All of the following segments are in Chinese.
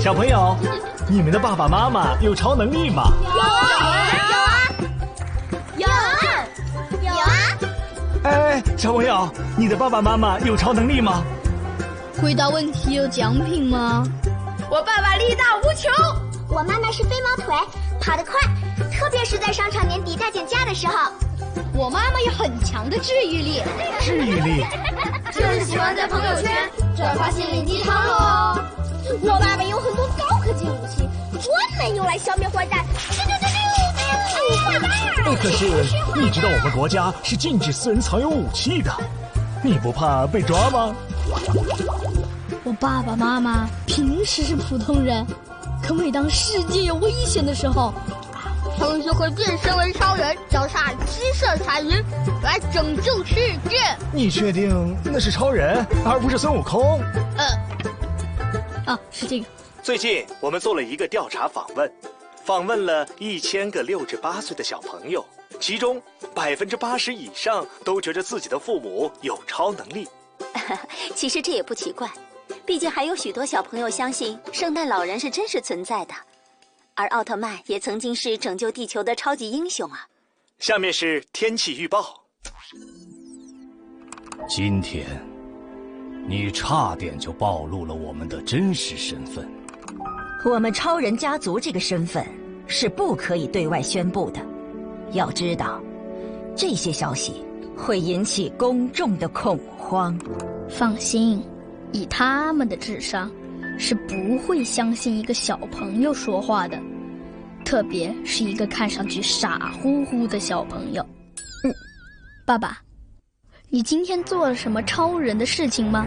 小朋友，你们的爸爸妈妈有超能力吗？有啊！哎，小朋友，你的爸爸妈妈有超能力吗？回答问题有奖品吗？我爸爸力大无穷，我妈妈是飞毛腿，跑得快，特别是在商场年底大减价的时候。我妈妈有很强的治愈力。治愈力？就是喜欢在朋友圈转发心灵鸡汤喽。我妈妈有很多高科技武器，专门用来消灭坏蛋。可是你知道我们国家是禁止私人藏有武器的，你不怕被抓吗？我爸爸妈妈平时是普通人，可每当世界有危险的时候，他们就会变身为超人，脚下七色彩云，来拯救世界。你确定那是超人，而不是孙悟空？是这个。最近我们做了一个调查访问了1000个6至8岁的小朋友，其中80%以上都觉得自己的父母有超能力。其实这也不奇怪，毕竟还有许多小朋友相信圣诞老人是真实存在的，而奥特曼也曾经是拯救地球的超级英雄啊。下面是天气预报。今天，你差点就暴露了我们的真实身份。我们超人家族这个身份是不可以对外宣布的。要知道，这些消息会引起公众的恐慌。放心，以他们的智商，是不会相信一个小朋友说话的，特别是一个看上去傻乎乎的小朋友。爸爸，你今天做了什么超人的事情吗？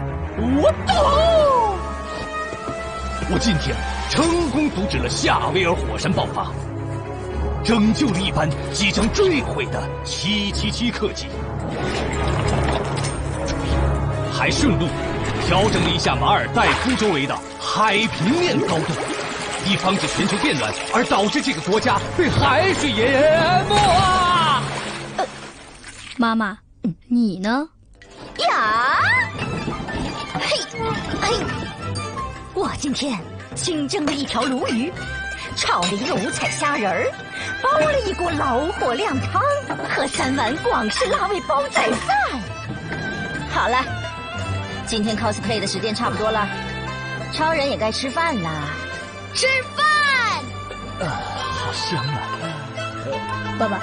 我今天成功阻止了夏威尔火山爆发，拯救了一班即将坠毁的777客机，还顺路调整了一下马尔代夫周围的海平面高度，以防止全球变暖而导致这个国家被海水淹没啊！妈妈，你呢？呀，嘿，我今天新蒸了一条鲈鱼，炒了一个五彩虾仁儿，煲了一锅老火靓汤和3碗广式辣味煲仔饭。好了，今天 cosplay 的时间差不多了，超人也该吃饭啦。吃饭！好香啊！爸爸，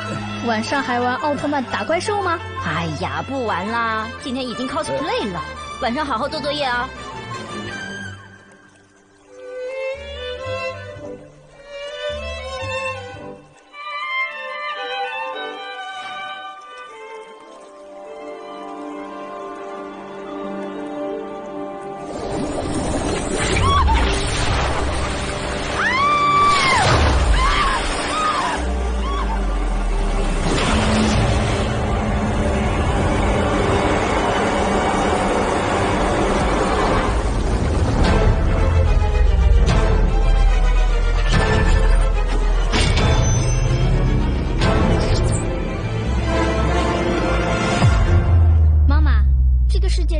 晚上还玩奥特曼打怪兽吗？哎呀，不玩啦，今天已经 cosplay 了，晚上好好做作业啊。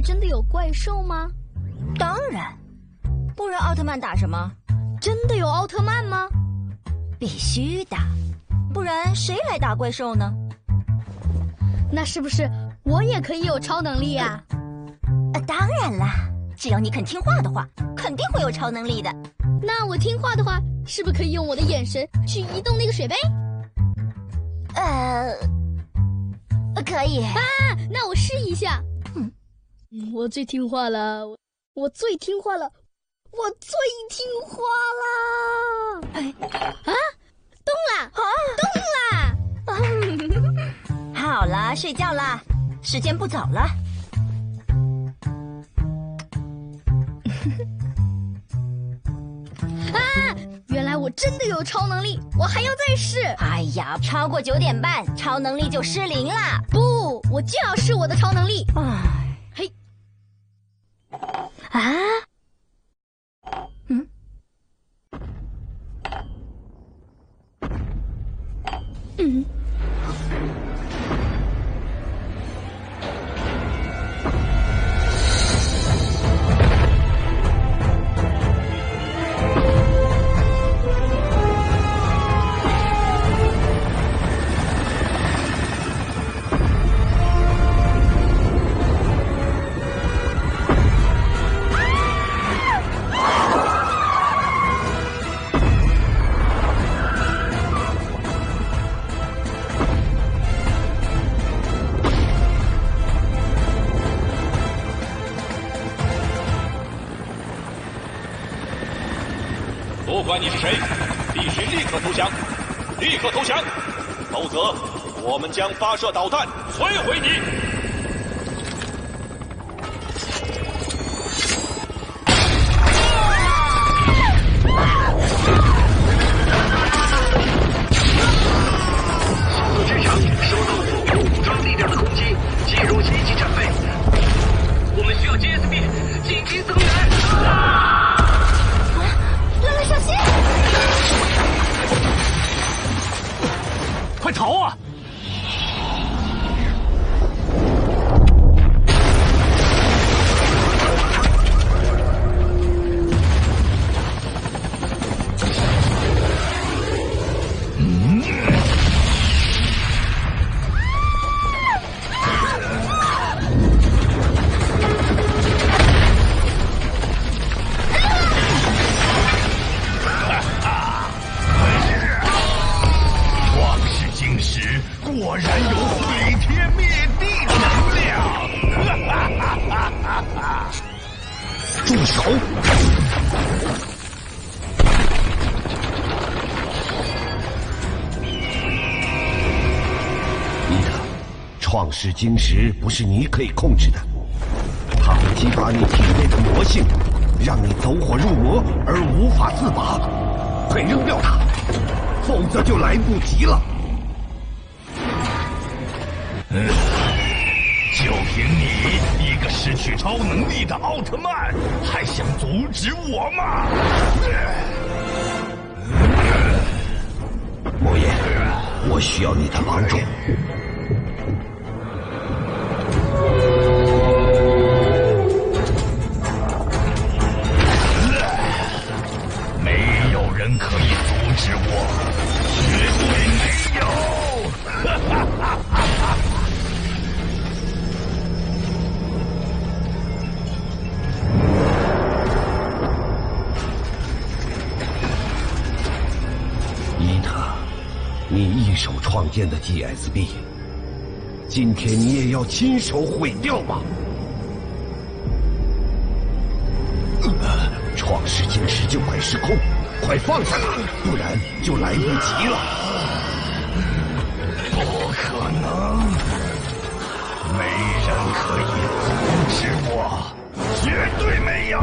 真的有怪兽吗？当然，不然奥特曼打什么？真的有奥特曼吗？必须的，不然谁来打怪兽呢？那是不是我也可以有超能力啊？当然啦，只要你肯听话的话，肯定会有超能力的。那我听话的话，是不是可以用我的眼神去移动那个水杯？可以啊，那我试一下。我最听话了，我最听话了，我最听话啦！动啦！好啦，睡觉啦，时间不早了。原来我真的有超能力，我还要再试。哎呀，超过9点半，超能力就失灵啦！不，我就要试我的超能力。嘿，管你是谁，必须立刻投降，立刻投降，否则我们将发射导弹摧毁你。速度剧场收到我国武装力量的攻击，进入紧急战备。我们需要 GSB 紧急增援。乐乐，小心！快逃啊！果然有毁天灭地的能量！住手！伊特，创世晶石不是你可以控制的，它会激发你体内的魔性，让你走火入魔而无法自拔。快扔掉它，否则就来不及了。就凭你一个失去超能力的奥特曼，还想阻止我吗？莫言，我需要你的帮助。没有人可以阻止我，绝对没有！哈哈哈哈哈！伊特，你一手创建的 GSB， 今天你也要亲手毁掉吗？创世晶石就快失控，快放下它，不然就来不及了。不可能，没人可以阻止我，绝对没有。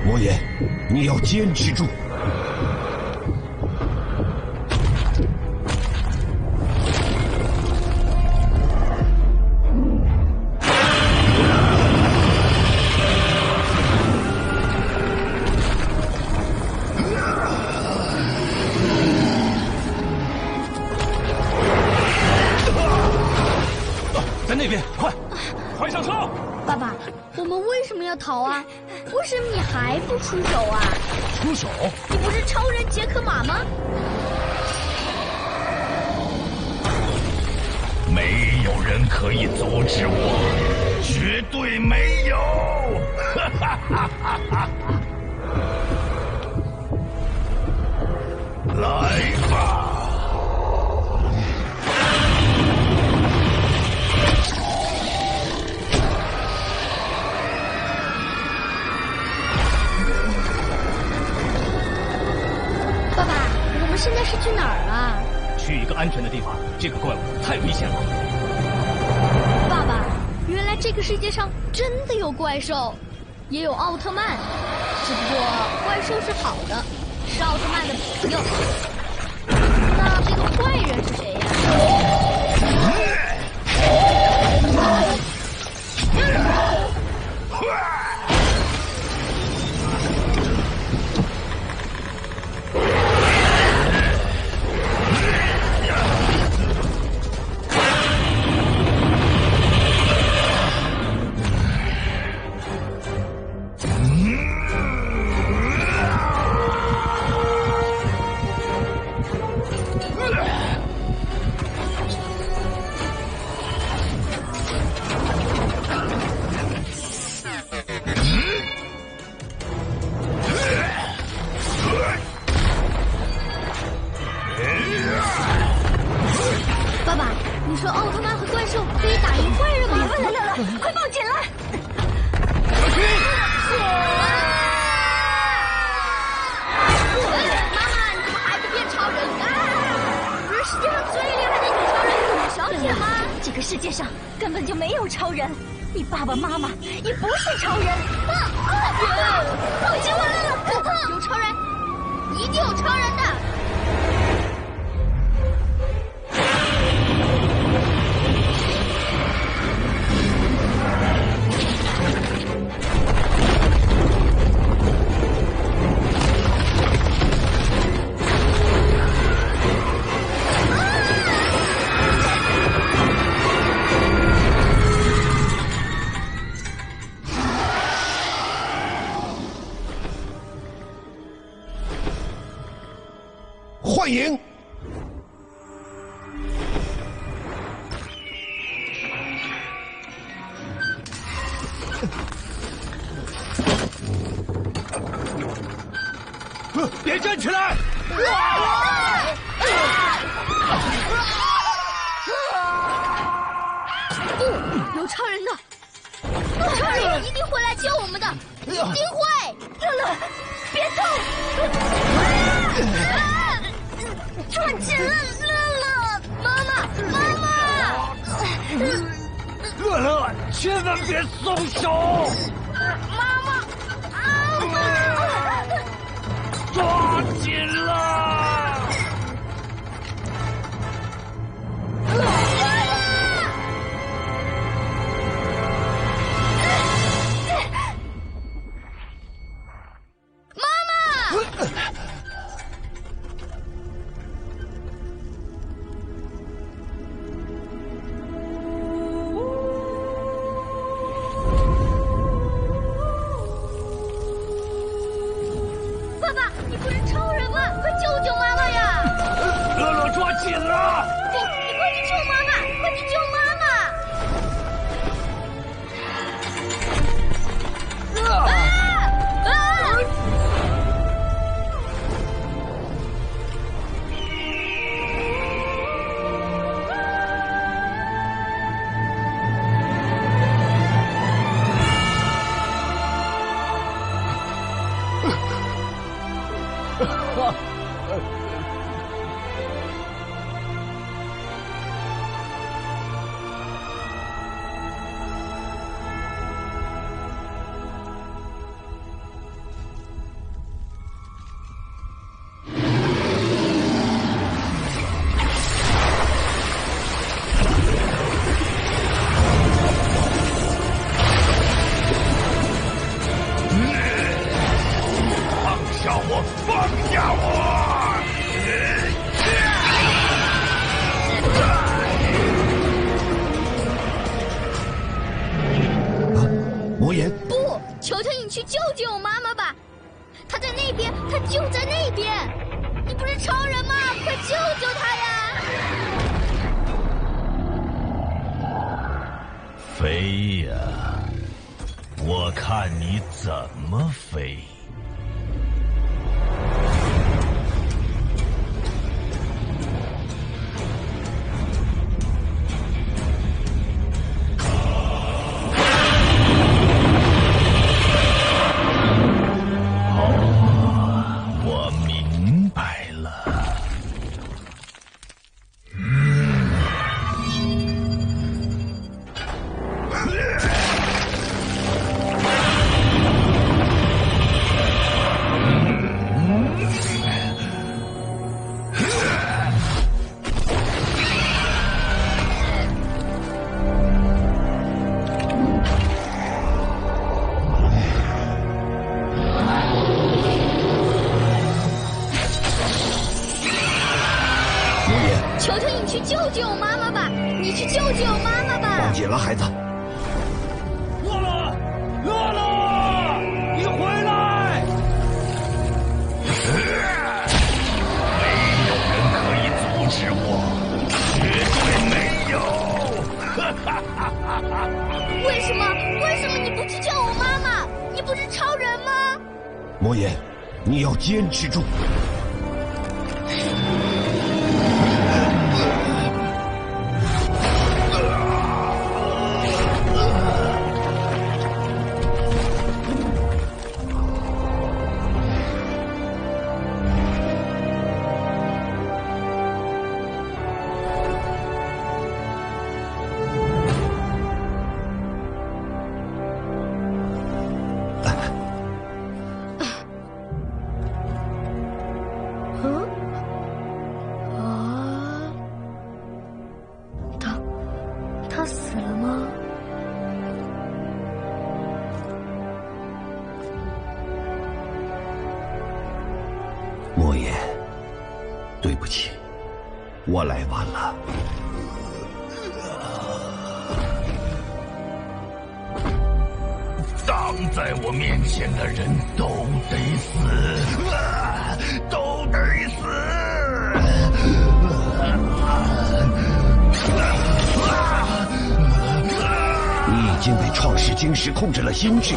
莫言，你要坚持住。在那边，快上车！爸爸，我们为什么要逃啊？为什么你还不出手啊？出手？你不是超人杰克马吗？没有人可以阻止我，绝对没有！哈哈哈哈哈！来吧！爸爸，我们现在是去哪儿啊？去一个安全的地方，这个怪物太危险了。爸爸，原来这个世界上真的有怪兽，也有奥特曼，只不过怪兽是好的，是奥特曼的朋友。那这个坏人是谁呀？超人，你爸爸妈妈也不是超人。我进来了！有超人，一定有超人的。欢迎！别站起来！不，有超人的！超人一定会来救我们的，一定会！乐乐，别动！抓紧了，乐乐！妈妈！乐乐，千万别松手！妈妈！抓紧了！紧了！你快去救妈妈！快去救妈妈！魔岩，不，求求你去救救我妈妈吧！她在那边，她就在那边。你不是超人吗？快救救她呀！飞呀，我看你怎么飞。求求你去救救我妈妈吧！你去救救我妈妈吧！忘记了，孩子。乐乐，乐乐，你回来！没有人可以阻止我，绝对没有！为什么？为什么你不去救我妈妈？你不是超人吗？魔岩，你要坚持住。莫言，对不起，我来晚了。挡在我面前的人都得死，都得死！你已经被创世晶石控制了心智，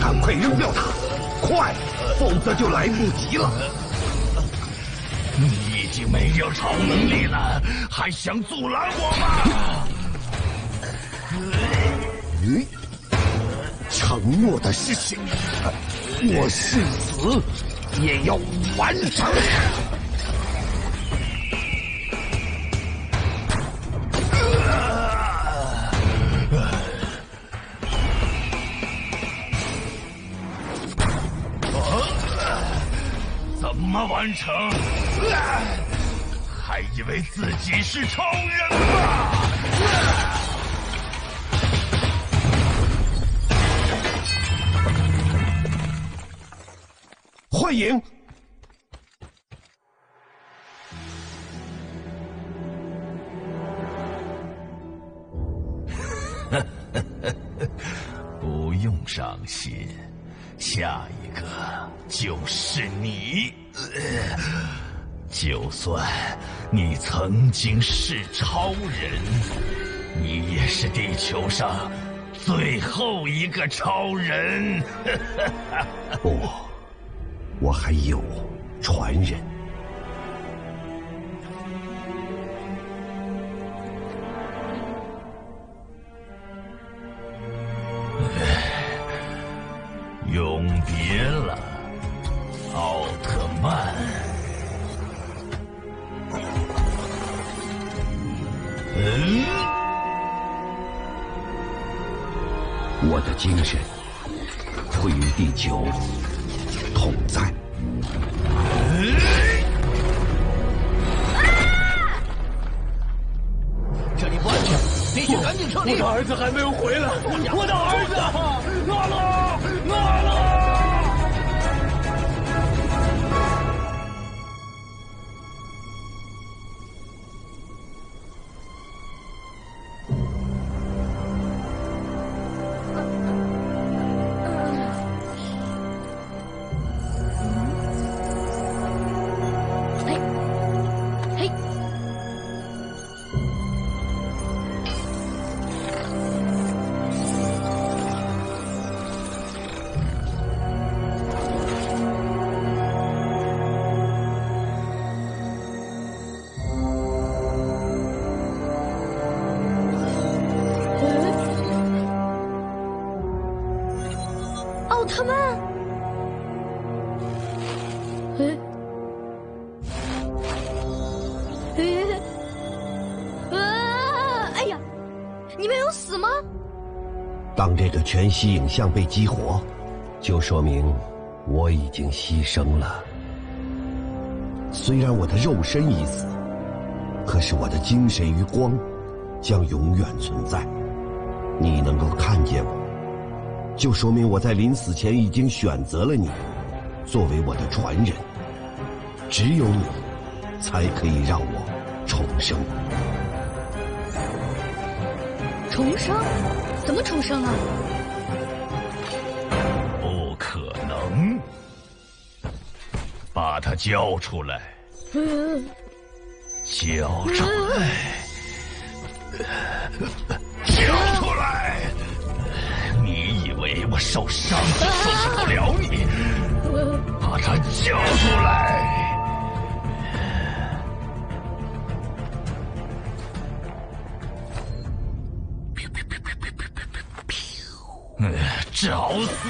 赶快扔掉它，快，否则就来不及了。你已经没有超能力了，还想阻拦我吗？承诺的事情，我誓死也要完成。怎么完成？还以为自己是超人吗？幻影，不用伤心，下一个就是你。就算你曾经是超人，你也是地球上最后一个超人。不，我还有传人。永别了，奥特曼。我的精神会与地球同在。这里不安全，必须赶紧撤离！我的儿子还没有回来，我的儿子，拉拉！奥特曼，哎呀，你没有死吗？当这个全息影像被激活，就说明我已经牺牲了。虽然我的肉身已死，可是我的精神与光将永远存在。你能够看见我，就说明我在临死前已经选择了你，作为我的传人。只有你，才可以让我重生。重生？怎么重生啊？不可能！把他交出来！交出来！交出来！你以为我受伤就收拾不了你？把他交出来！找死！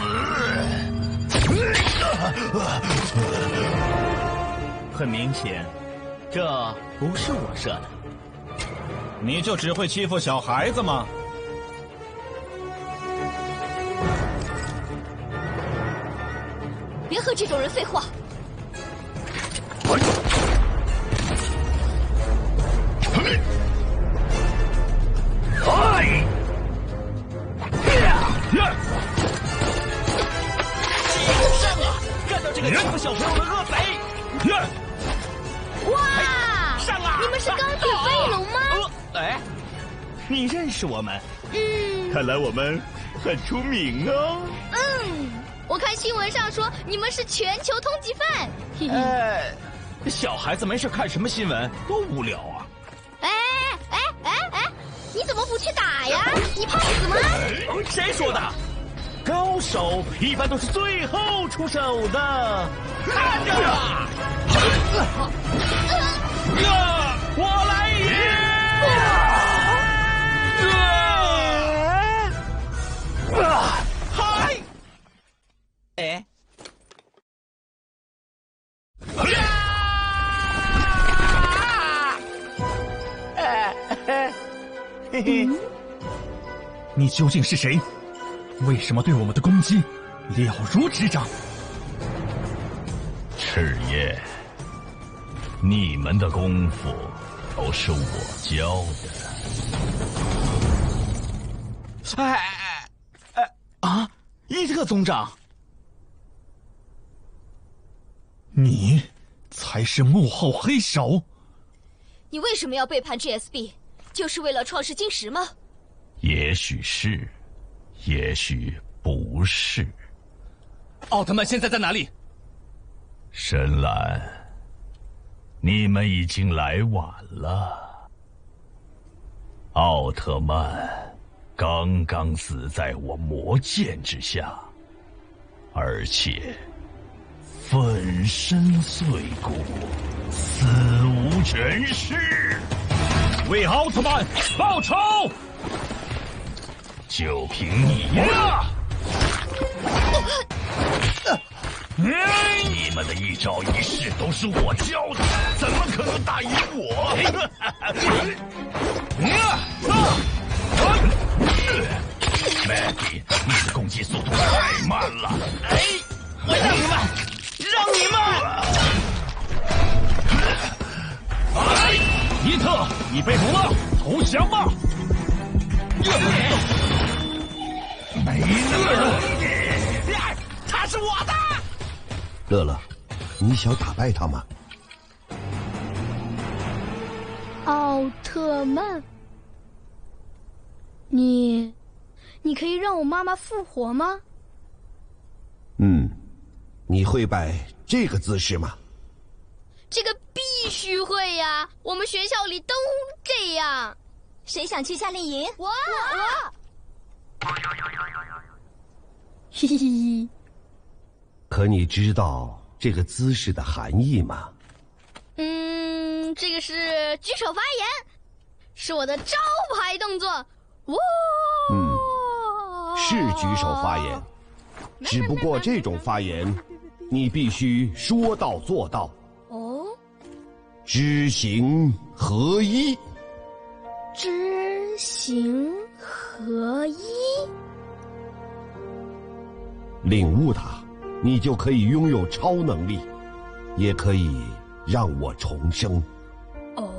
很明显，这不是我射的。你就只会欺负小孩子吗？别和这种人废话。上啊！干掉这个欺负小朋友的恶贼！哇！上啊！你们是钢铁飞龙吗？哎，你认识我们？嗯，看来我们很出名哦。我看新闻上说你们是全球通缉犯。嘿嘿。小孩子没事看什么新闻，多无聊啊！你怎么不去打呀？你怕死吗？谁说的？高手一般都是最后出手的。看着吧！我来也！嗨！哎！嘿嘿，你究竟是谁？为什么对我们的攻击了如指掌？赤焰，你们的功夫都是我教的。伊特宗长，你才是幕后黑手。你为什么要背叛 GSB？ 就是为了创世晶石吗？也许是，也许不是。奥特曼现在在哪里？深蓝，你们已经来晚了。奥特曼刚刚死在我魔剑之下，而且粉身碎骨，死无全尸。为奥特曼报仇！就凭你呀！你们的一招一式都是我教的，怎么可能大赢我？Maggie， 你的攻击速度太慢了。我让你们！伊特，你被俘了，投降吧！没那么容易，他是我的。乐乐，你想打败他吗？奥特曼，你可以让我妈妈复活吗？你会摆这个姿势吗？这个必须会呀！我们学校里都这样。谁想去夏令营？我。嘿嘿嘿。可你知道这个姿势的含义吗？这个是举手发言，是我的招牌动作。哇！是举手发言，只不过这种发言，你必须说到做到。哦。知行合一。知行合一。领悟它，你就可以拥有超能力，也可以让我重生。哦。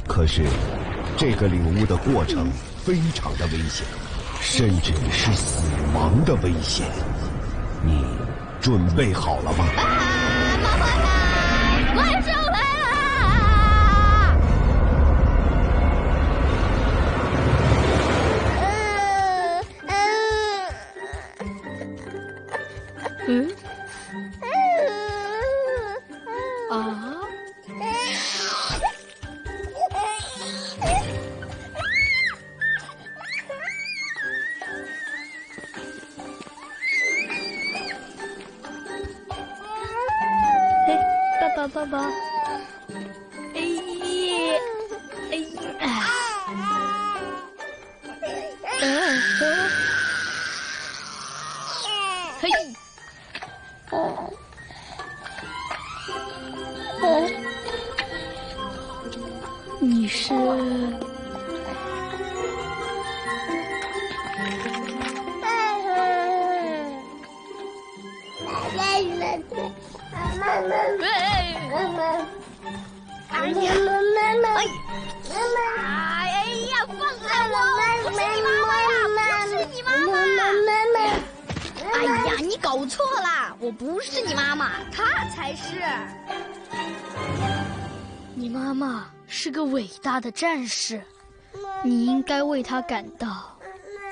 可是，这个领悟的过程非常的危险，甚至是死亡的危险。你准备好了吗？怪兽来了！爸爸，哎呀，嘿，你是？哎呀，放开我！我是你妈妈呀！我是你妈妈！哎呀，你搞错了，我不是你妈妈，她才是。你妈妈是个伟大的战士，你应该为她感到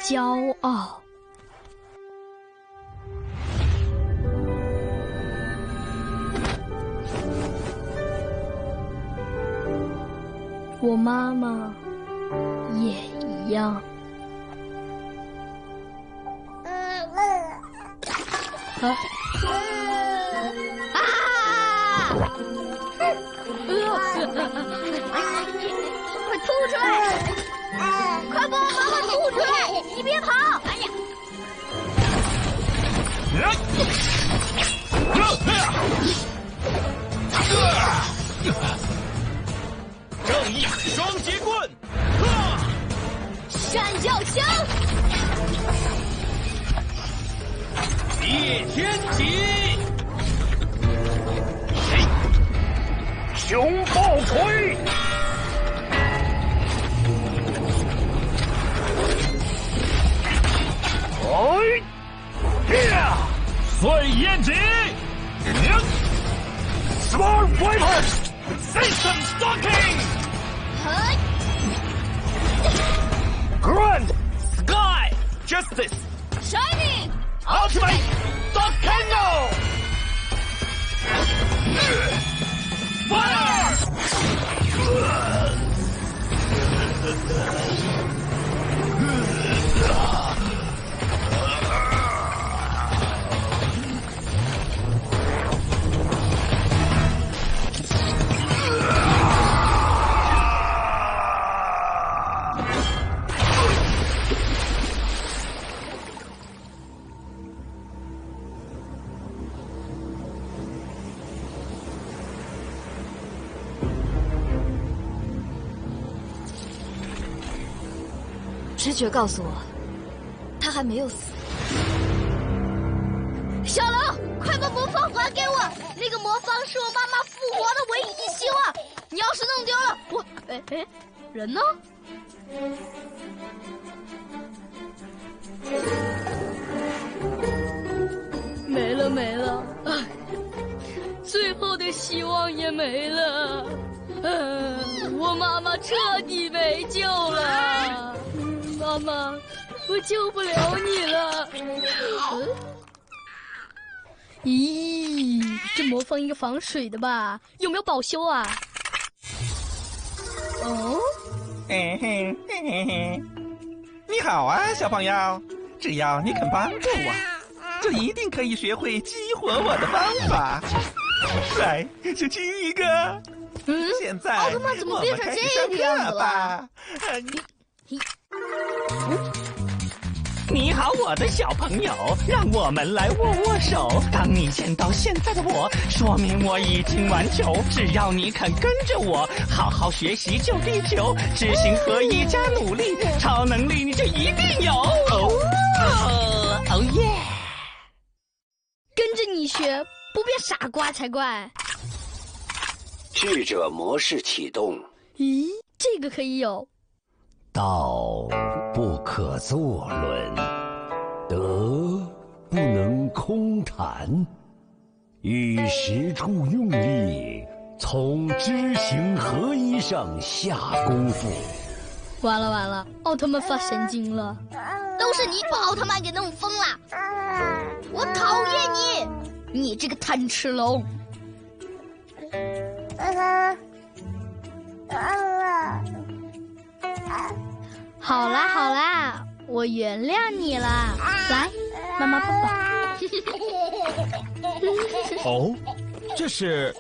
骄傲。我妈妈也一样。啊！快吐出来！快把我妈妈吐出来！你别跑！哎呀！正义双截棍，闪耀枪，裂天戟，熊抱锤，碎焰戟 ，Smart Weapon System Stocking。Grand Sky Justice Shining Ultimate Volcano Fire。直觉告诉我，他还没有死。小龙，快把魔方还给我！那个魔方是我妈妈复活的唯一希望。你要是弄丢了，我……人呢？没了没了，最后的希望也没了。我妈妈彻底没救了。妈妈，我救不了你了。咦，这魔方应该防水的吧？有没有保修啊？哦，你好啊，小朋友，只要你肯帮助我，就一定可以学会激活我的方法。来，就亲一个。现在奥特曼怎么变成这个样子了？你好，我的小朋友，让我们来握握手。当你见到现在的我，说明我已经完球。只要你肯跟着我，好好学习救地球，知行合一加努力，超能力你就一定有。哦耶！跟着你学，不变傻瓜才怪。智者模式启动。咦，这个可以有。道不可作论，德不能空谈。于实处用力，从知行合一上下功夫。完了完了，奥特曼发神经了。都是你把奥特曼给弄疯了！我讨厌你，你这个贪吃龙！好啦好啦，我原谅你了。来，妈妈抱抱。哦，这是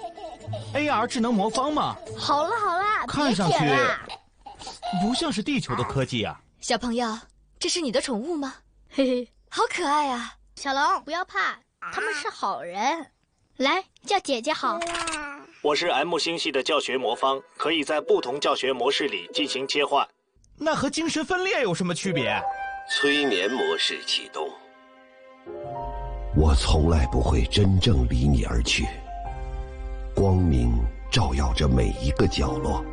AR 智能魔方吗？好了好了，看上去不像是地球的科技啊。小朋友，这是你的宠物吗？嘿嘿，好可爱啊！小龙，不要怕，他们是好人。来，叫姐姐好。我是 M 星系的教学魔方，可以在不同教学模式里进行切换。那和精神分裂有什么区别？催眠模式启动。我从来不会真正离你而去。光明照耀着每一个角落，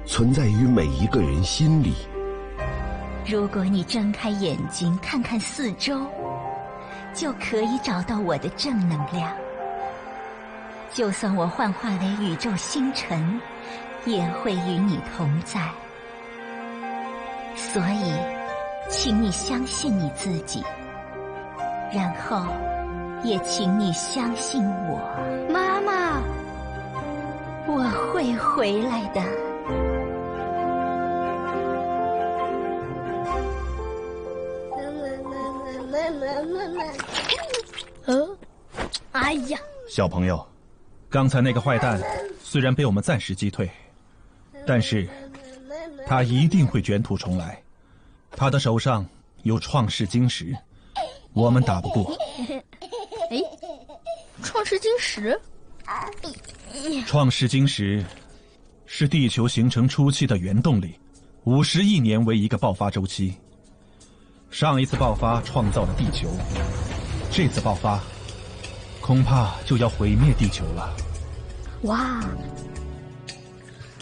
存在于每一个人心里。如果你睁开眼睛看看四周，就可以找到我的正能量。就算我幻化为宇宙星辰，也会与你同在。所以，请你相信你自己，然后也请你相信我。妈妈，我会回来的。哎呀，小朋友，刚才那个坏蛋虽然被我们暂时击退，但是他一定会卷土重来。他的手上有创世晶石，我们打不过。哎，创世晶石？创世晶石是地球形成初期的原动力，50亿年为一个爆发周期。上一次爆发创造了地球，这次爆发恐怕就要毁灭地球了。哇，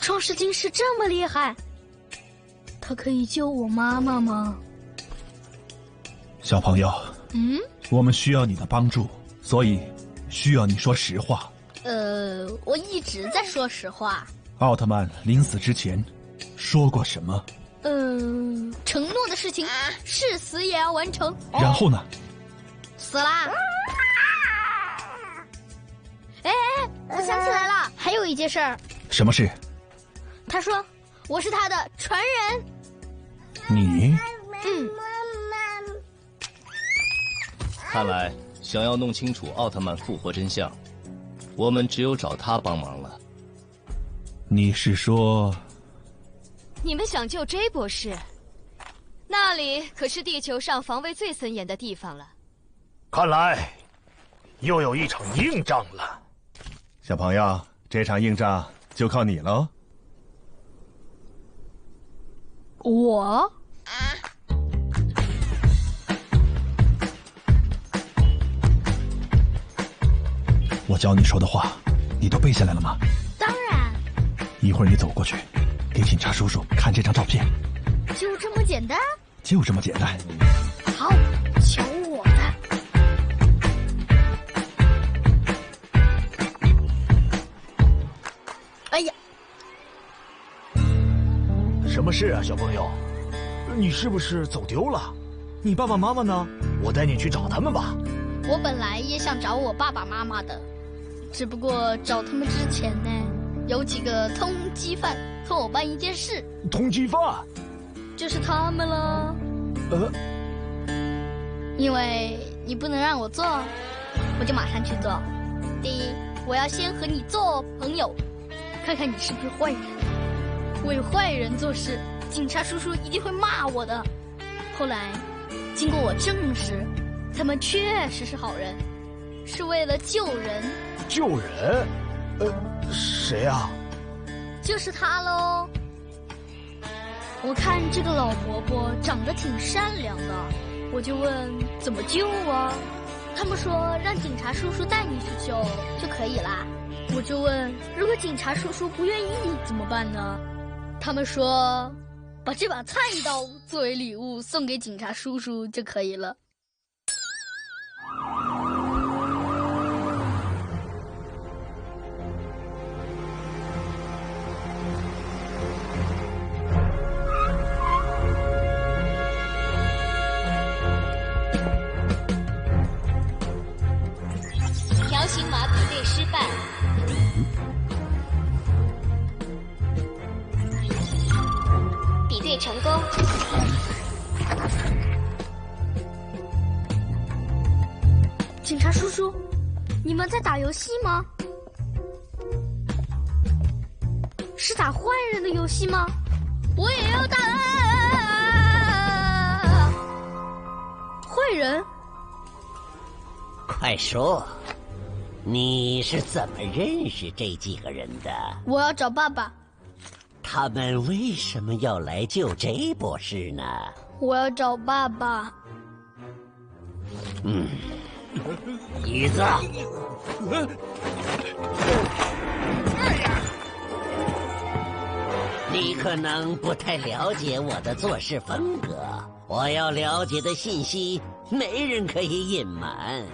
创世晶石这么厉害，它可以救我妈妈吗？小朋友，我们需要你的帮助，所以需要你说实话。我一直在说实话。奥特曼临死之前说过什么？承诺的事情誓死也要完成。然后呢？死啦！哎，我想起来了，还有一件事儿。什么事？他说我是他的传人。你？看来想要弄清楚奥特曼复活真相，我们只有找他帮忙了。你是说？你们想救 J 博士？那里可是地球上防卫最森严的地方了。看来又有一场硬仗了。小朋友，这场硬仗就靠你喽。我？我教你说的话，你都背下来了吗？当然。一会儿你走过去，给警察叔叔看这张照片。就这么简单？就这么简单。好，瞧我的。哎呀！什么事啊，小朋友？你是不是走丢了？你爸爸妈妈呢？我带你去找他们吧。我本来也想找我爸爸妈妈的，只不过找他们之前呢，有几个通缉犯和我办一件事。通缉犯？就是他们了。因为你不能让我做，我就马上去做。第一，我要先和你做朋友，看看你是不是坏人。为坏人做事，警察叔叔一定会骂我的。后来，经过我证实，他们确实是好人，是为了救人。救人？谁啊？就是他喽。我看这个老伯伯长得挺善良的，我就问怎么救啊？他们说让警察叔叔带你去救就可以啦。我就问，如果警察叔叔不愿意怎么办呢？他们说把这把菜刀作为礼物送给警察叔叔就可以了。条形码比对失败。比对成功。警察叔叔，你们在打游戏吗？是打坏人的游戏吗？我也要打坏人。快说，你是怎么认识这几个人的？我要找爸爸。他们为什么要来救 J 博士呢？我要找爸爸。椅子。你可能不太了解我的做事风格，我要了解的信息没人可以隐瞒。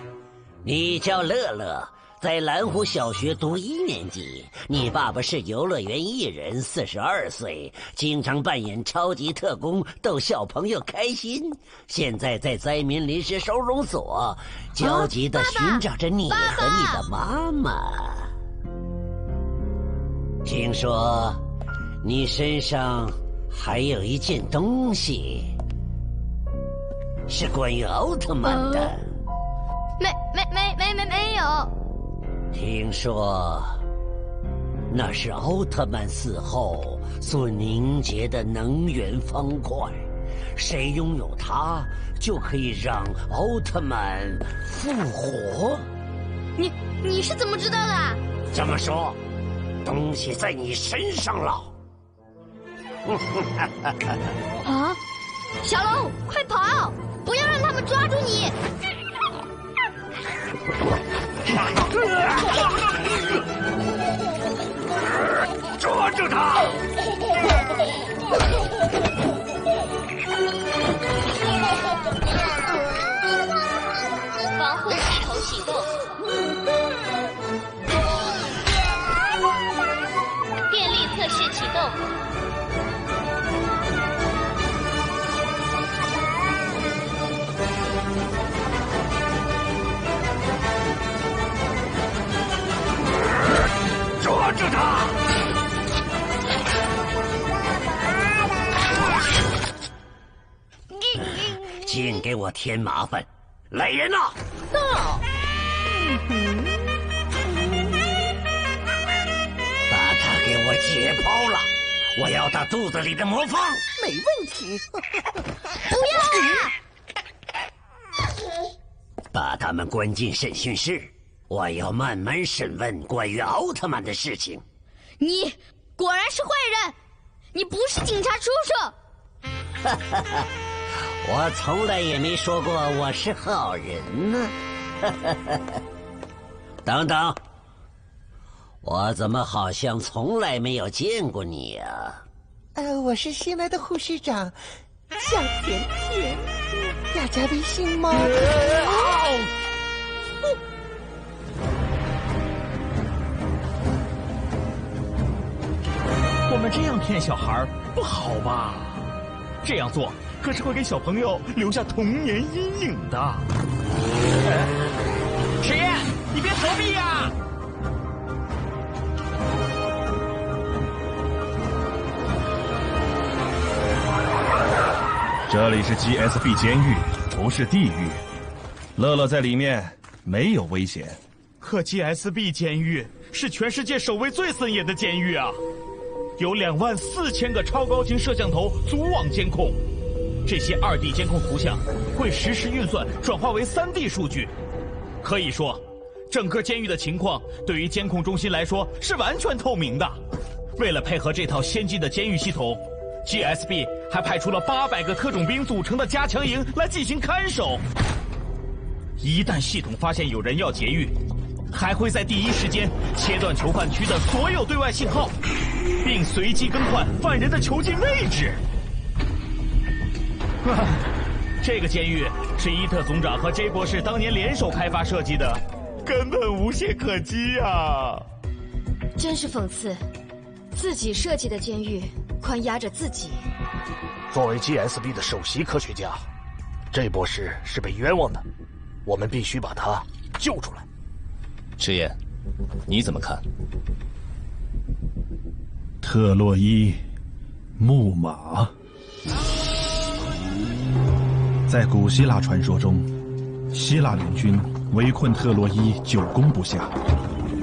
你叫乐乐，在蓝湖小学读1年级。你爸爸是游乐园艺人，42岁，经常扮演超级特工，逗小朋友开心。现在在灾民临时收容所，焦急地寻找着你和你的妈妈。听说你身上还有一件东西，是关于奥特曼的。没有。听说那是奥特曼死后所凝结的能源方块，谁拥有它就可以让奥特曼复活。你是怎么知道的？这么说，东西在你身上了。啊！小龙，快跑！不要让他们抓住你！抓住他！防护系统启动，电力测试启动。抓住他！净给我添麻烦！来人呐！到！把他给我解剖了！我要他肚子里的魔方。没问题。不要啊！把他们关进审讯室。我要慢慢审问关于奥特曼的事情。你果然是坏人，你不是警察叔叔。我从来也没说过我是好人呢。等等，我怎么好像从来没有见过你呀？我是新来的护士长，小甜甜，要加微信吗？我们这样骗小孩不好吧？这样做可是会给小朋友留下童年阴影的。实验，你别逃避呀！这里是 GSB 监狱，不是地狱。乐乐在里面没有危险。可 GSB 监狱是全世界守卫最森严的监狱啊！有24000个超高清摄像头组网监控，这些2D 监控图像会实时运算转化为3D 数据。可以说，整个监狱的情况对于监控中心来说是完全透明的。为了配合这套先进的监狱系统， GSB 还派出了800个特种兵组成的加强营来进行看守。一旦系统发现有人要劫狱，还会在第一时间切断囚犯区的所有对外信号，并随机更换犯人的囚禁位置。这个监狱是伊特总长和 J 博士当年联手开发设计的，根本无懈可击啊！真是讽刺，自己设计的监狱关押着自己。作为 GSB 的首席科学家，J 博士是被冤枉的，我们必须把他救出来。赤焰，你怎么看？特洛伊木马。在古希腊传说中，希腊联军围困特洛伊久攻不下，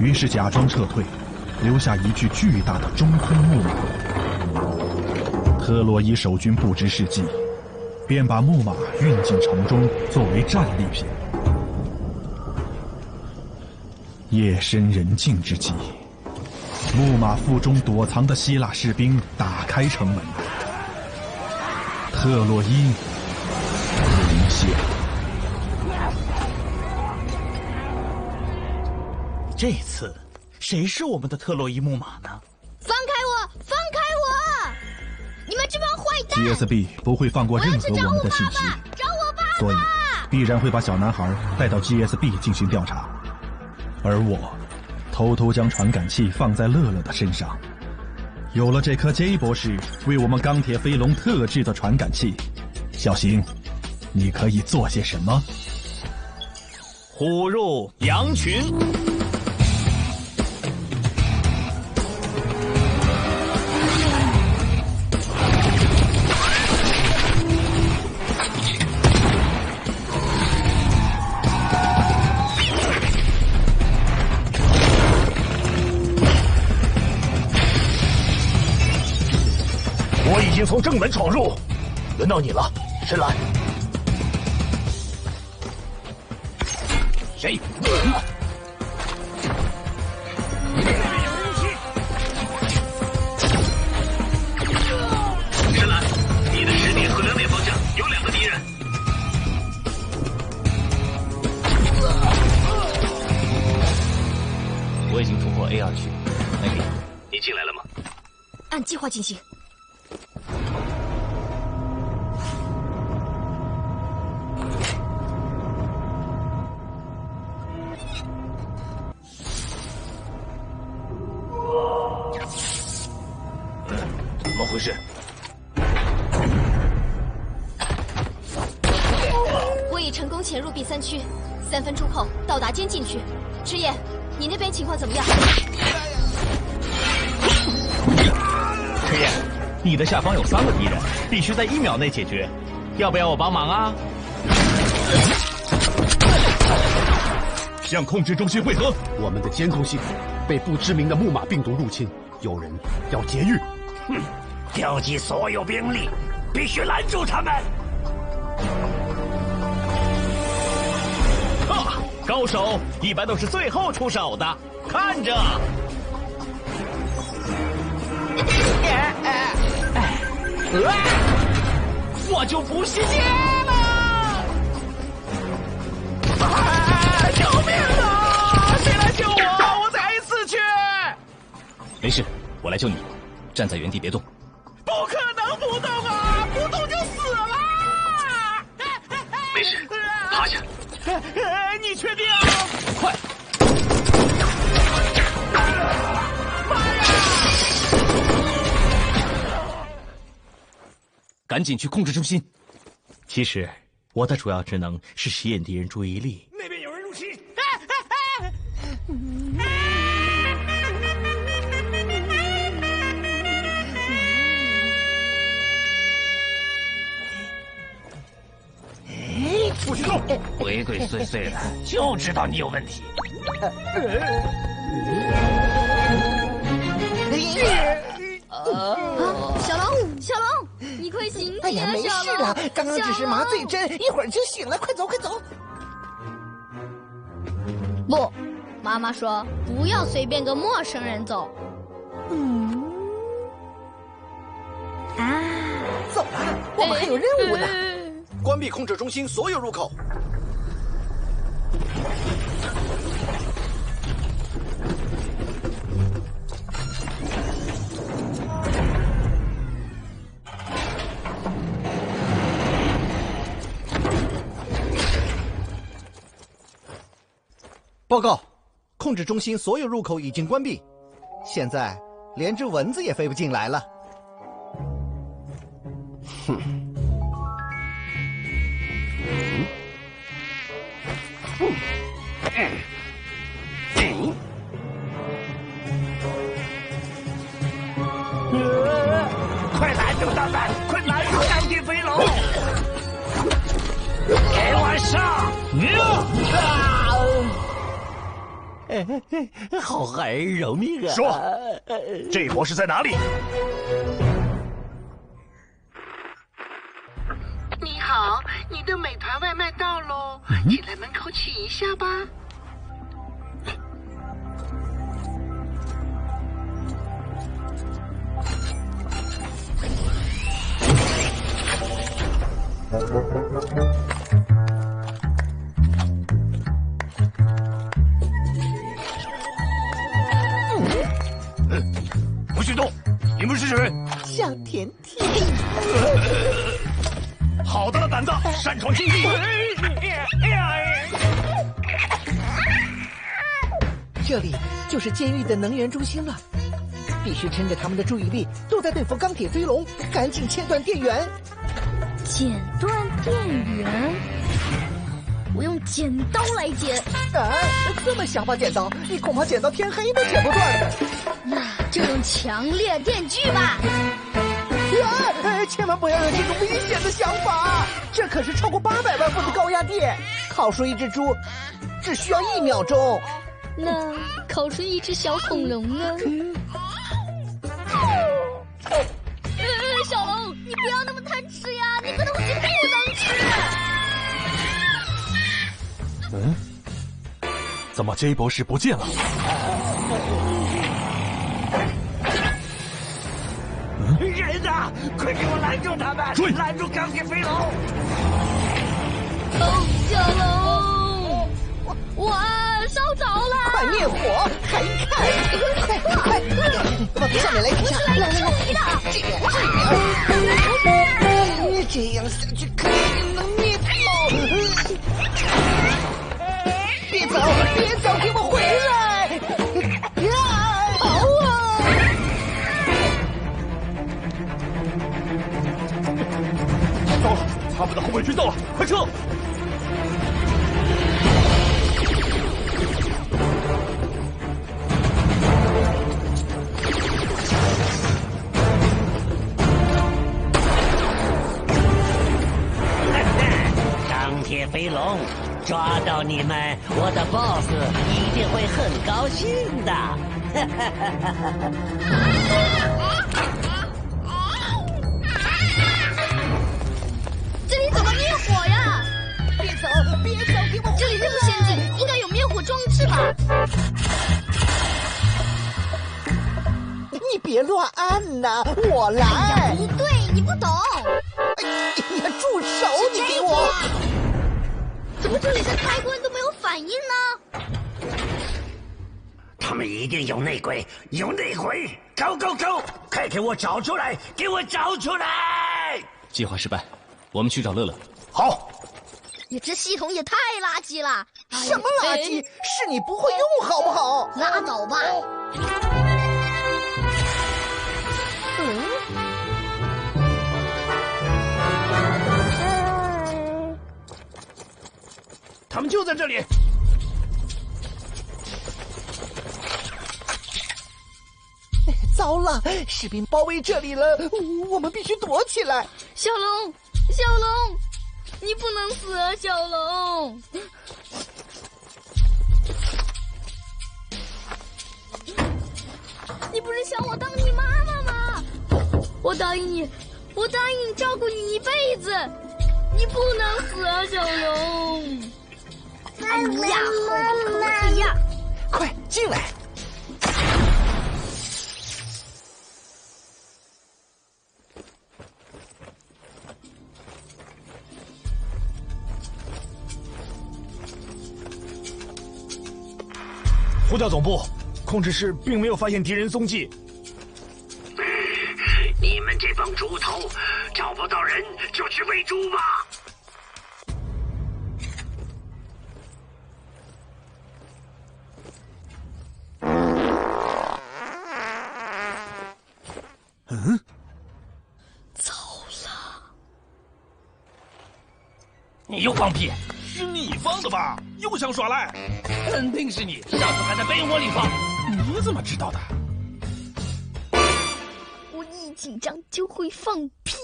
于是假装撤退，留下一具巨大的中空木马。特洛伊守军不知是计，便把木马运进城中作为战利品。夜深人静之际，木马腹中躲藏的希腊士兵打开城门，特洛伊沦陷。这次谁是我们的特洛伊木马呢？放开我！放开我！你们这帮坏蛋 ！GSB 不会放过任何我们的信息，找我爸爸！所以必然会把小男孩带到 GSB 进行调查，而我偷偷将传感器放在乐乐的身上。有了这颗 J 博士为我们钢铁飞龙特制的传感器，小新，你可以做些什么？虎入羊群。我已经从正门闯入，轮到你了，深蓝。谁？深蓝，你的10点和2点方向有2个敌人。我已经突破 A2 区，那边。你进来了吗？按计划进行。怎么回事？我已成功潜入 B3区，3分钟后到达监禁区。赤焰，你那边情况怎么样？赤焰，你的下方有3个敌人，必须在1秒内解决。要不要我帮忙啊？向控制中心汇合。我们的监控系统被不知名的木马病毒入侵，有人要劫狱。调集所有兵力，必须拦住他们！高手一般都是最后出手的，看着。我就不信了！救命啊！谁来救我？我再一次去。没事，我来救你。站在原地别动。不可能不动啊！不动就死了！没事，趴下。你确定？快！妈呀！赶紧去控制中心。其实我的主要职能是吸引敌人注意力。那边有人入侵！不许动！鬼鬼祟祟的，就知道你有问题。小龙，小龙，你快醒醒啊！哎呀，没事了，刚刚只是麻醉针，一会儿就醒了。快走，快走！不，妈妈说不要随便跟陌生人走。走吧，我们还有任务呢。关闭控制中心所有入口。报告，控制中心所有入口已经关闭，现在连只蚊子也飞不进来了。哼。快拦住他们！快拦住钢铁飞龙！给我上！好孩儿饶命啊！说，这博士在哪里？你好，你的美团外卖到喽，请来门口取一下吧。不许动！你们是谁？小甜甜。好大的胆子，擅闯禁地！这里就是监狱的能源中心了，必须趁着他们的注意力都在对付钢铁飞龙，赶紧切断电源。剪断电源？我用剪刀来剪。这么小把剪刀，你恐怕剪到天黑都剪不断的。那就用强烈电锯吧。千万不要有这种危险的想法，这可是超过800万伏的高压电，烤熟一只猪只需要1秒钟。那烤出一只小恐龙呢？小龙，你不要那么贪吃呀，那个东西不能吃。怎么 J 博士不见了？人呐！快给我拦住他们！拦住钢铁飞龙！小龙，哇，烧着了！快灭火！看一看！快！往下面来一下！来！这样下去肯定能灭掉！别走！给我回来！跑啊！糟了，他们的后备军到了，快撤！钢铁飞龙，抓到你们，我的 boss 一定会很高兴的。这里怎么灭火呀？别走，给我！这里这么先进，应该有灭火装置吧？你别乱按呐，我来。哎呀，不对，你不懂。你住手！你给我！怎么这里的开关都没有反应呢？他们一定有内鬼，Go！ 快给我找出来！计划失败，我们去找乐乐。好。你这系统也太垃圾了！什么垃圾？是你不会用，好不好？拉倒吧。他们就在这里。糟了，士兵包围这里了，我们必须躲起来。小龙，你不能死啊，小龙！你不是想我当你妈妈吗？我答应你照顾你一辈子，你不能死啊，小龙！哎呀，好不可以呀！快进来！呼叫总部，控制室并没有发现敌人踪迹。你们这帮猪头，找不到人就去喂猪吧！糟了！你又放屁！是你放的吧？又想耍赖？肯定是你，上次还在被窝里放。你怎么知道的？我一紧张就会放屁。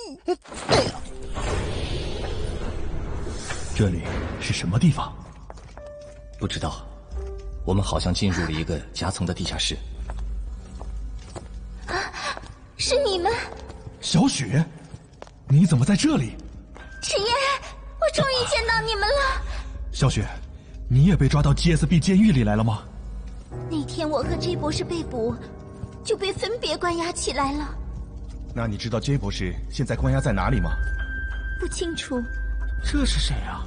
这里是什么地方？不知道，我们好像进入了一个夹层的地下室。是你们？小雪，你怎么在这里？赤焰，我终于见到你们了。小雪，你也被抓到 GSB 监狱里来了吗？那天我和 J 博士被捕，就被分别关押起来了。那你知道 J 博士现在关押在哪里吗？不清楚。这是谁啊？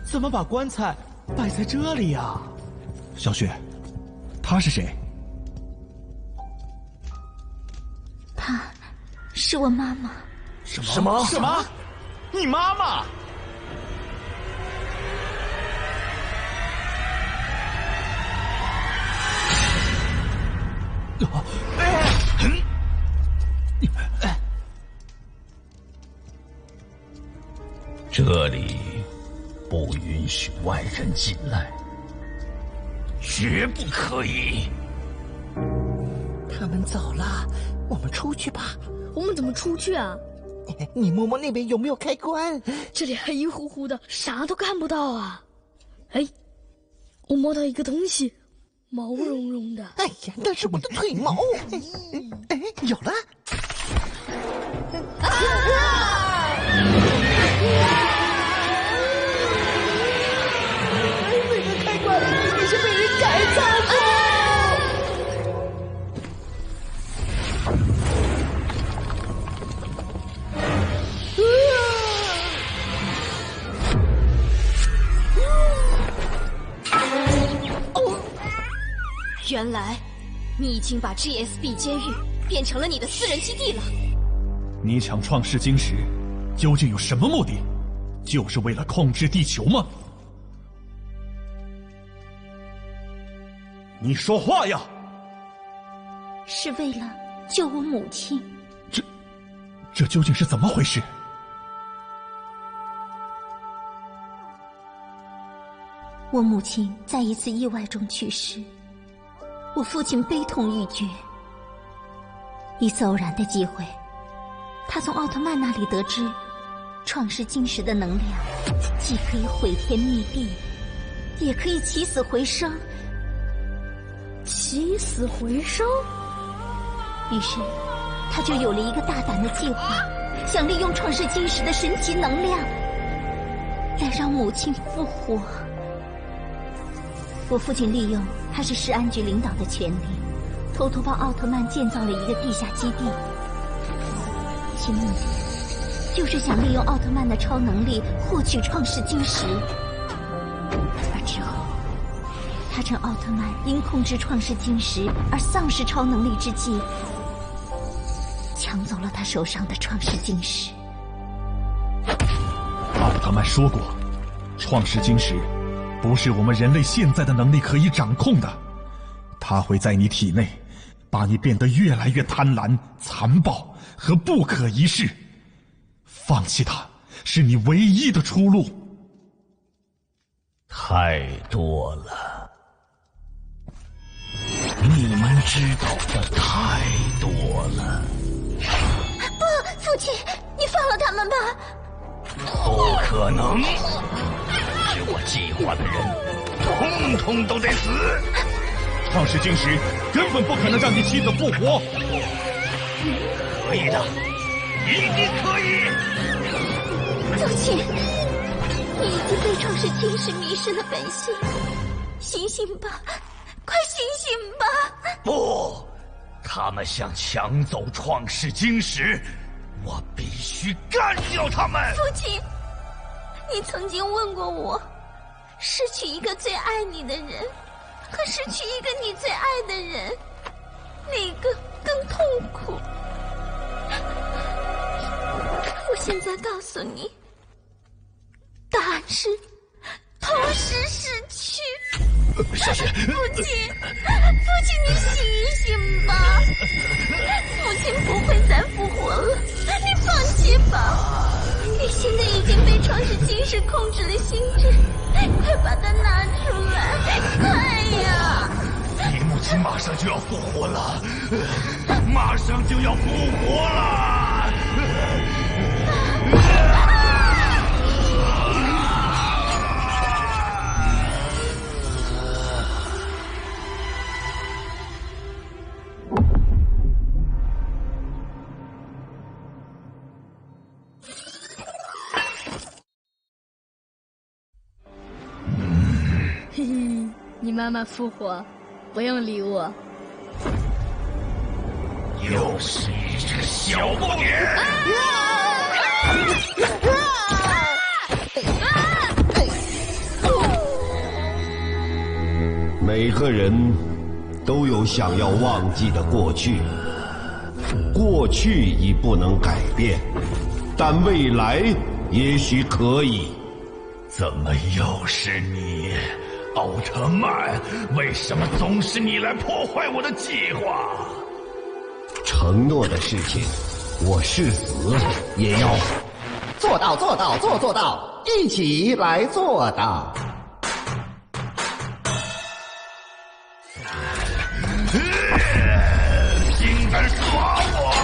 怎么把棺材摆在这里呀？小雪，他是谁？她是我妈妈。什么？你妈妈？这里不允许外人进来，绝不可以。他们走了，我们出去吧。我们怎么出去啊？你摸摸那边有没有开关？这里黑乎乎的，啥都看不到啊！哎，我摸到一个东西，毛茸茸的。哎呀，那是我的腿毛！哎，有了！那个开关一定是被人改造过。原来，你已经把 GSB 监狱变成了你的私人基地了。你抢创世晶石，究竟有什么目的？就是为了控制地球吗？你说话呀！是为了救我母亲。这究竟是怎么回事？我母亲在一次意外中去世，我父亲悲痛欲绝。一次偶然的机会，他从奥特曼那里得知，创世晶石的能量既可以毁天灭地，也可以起死回生。起死回生？于是，他就有了一个大胆的计划，想利用创世晶石的神奇能量，来让母亲复活。我父亲利用他是市安局领导的权力，偷偷帮奥特曼建造了一个地下基地，其目的就是想利用奥特曼的超能力获取创世晶石。而之后，他趁奥特曼因控制创世晶石而丧失超能力之际，抢走了他手上的创世晶石。奥特曼说过，创世晶石不是我们人类现在的能力可以掌控的，它会在你体内把你变得越来越贪婪、残暴和不可一世。放弃它是你唯一的出路。太多了，你们知道的太多了。不，父亲，你放了他们吧。不可能，是我计划的人，统统都得死。创世晶石根本不可能让你妻子复活。可以的，一定可以。父亲，你已经被创世晶石迷失了本性，醒醒吧，快醒醒吧！不，他们想抢走创世晶石，我必须干掉他们！父亲，你曾经问过我，失去一个最爱你的人，和失去一个你最爱的人，哪个更痛苦？我现在告诉你，答案是同时失去。小雪，父亲，你醒一醒吧！父亲不会再复活了，你放弃吧！你现在已经被创世晶石控制了心智，快把它拿出来，快呀！你母亲马上就要复活了，马上就要复活了！嘿嘿，你妈妈复活，不用理我。又是一个小不点！每个人都有想要忘记的过去，过去已不能改变，但未来也许可以。怎么又是你，奥特曼，为什么总是你来破坏我的计划？承诺的事情，我誓死也要做到，做到，做到，一起来做到。竟敢耍我！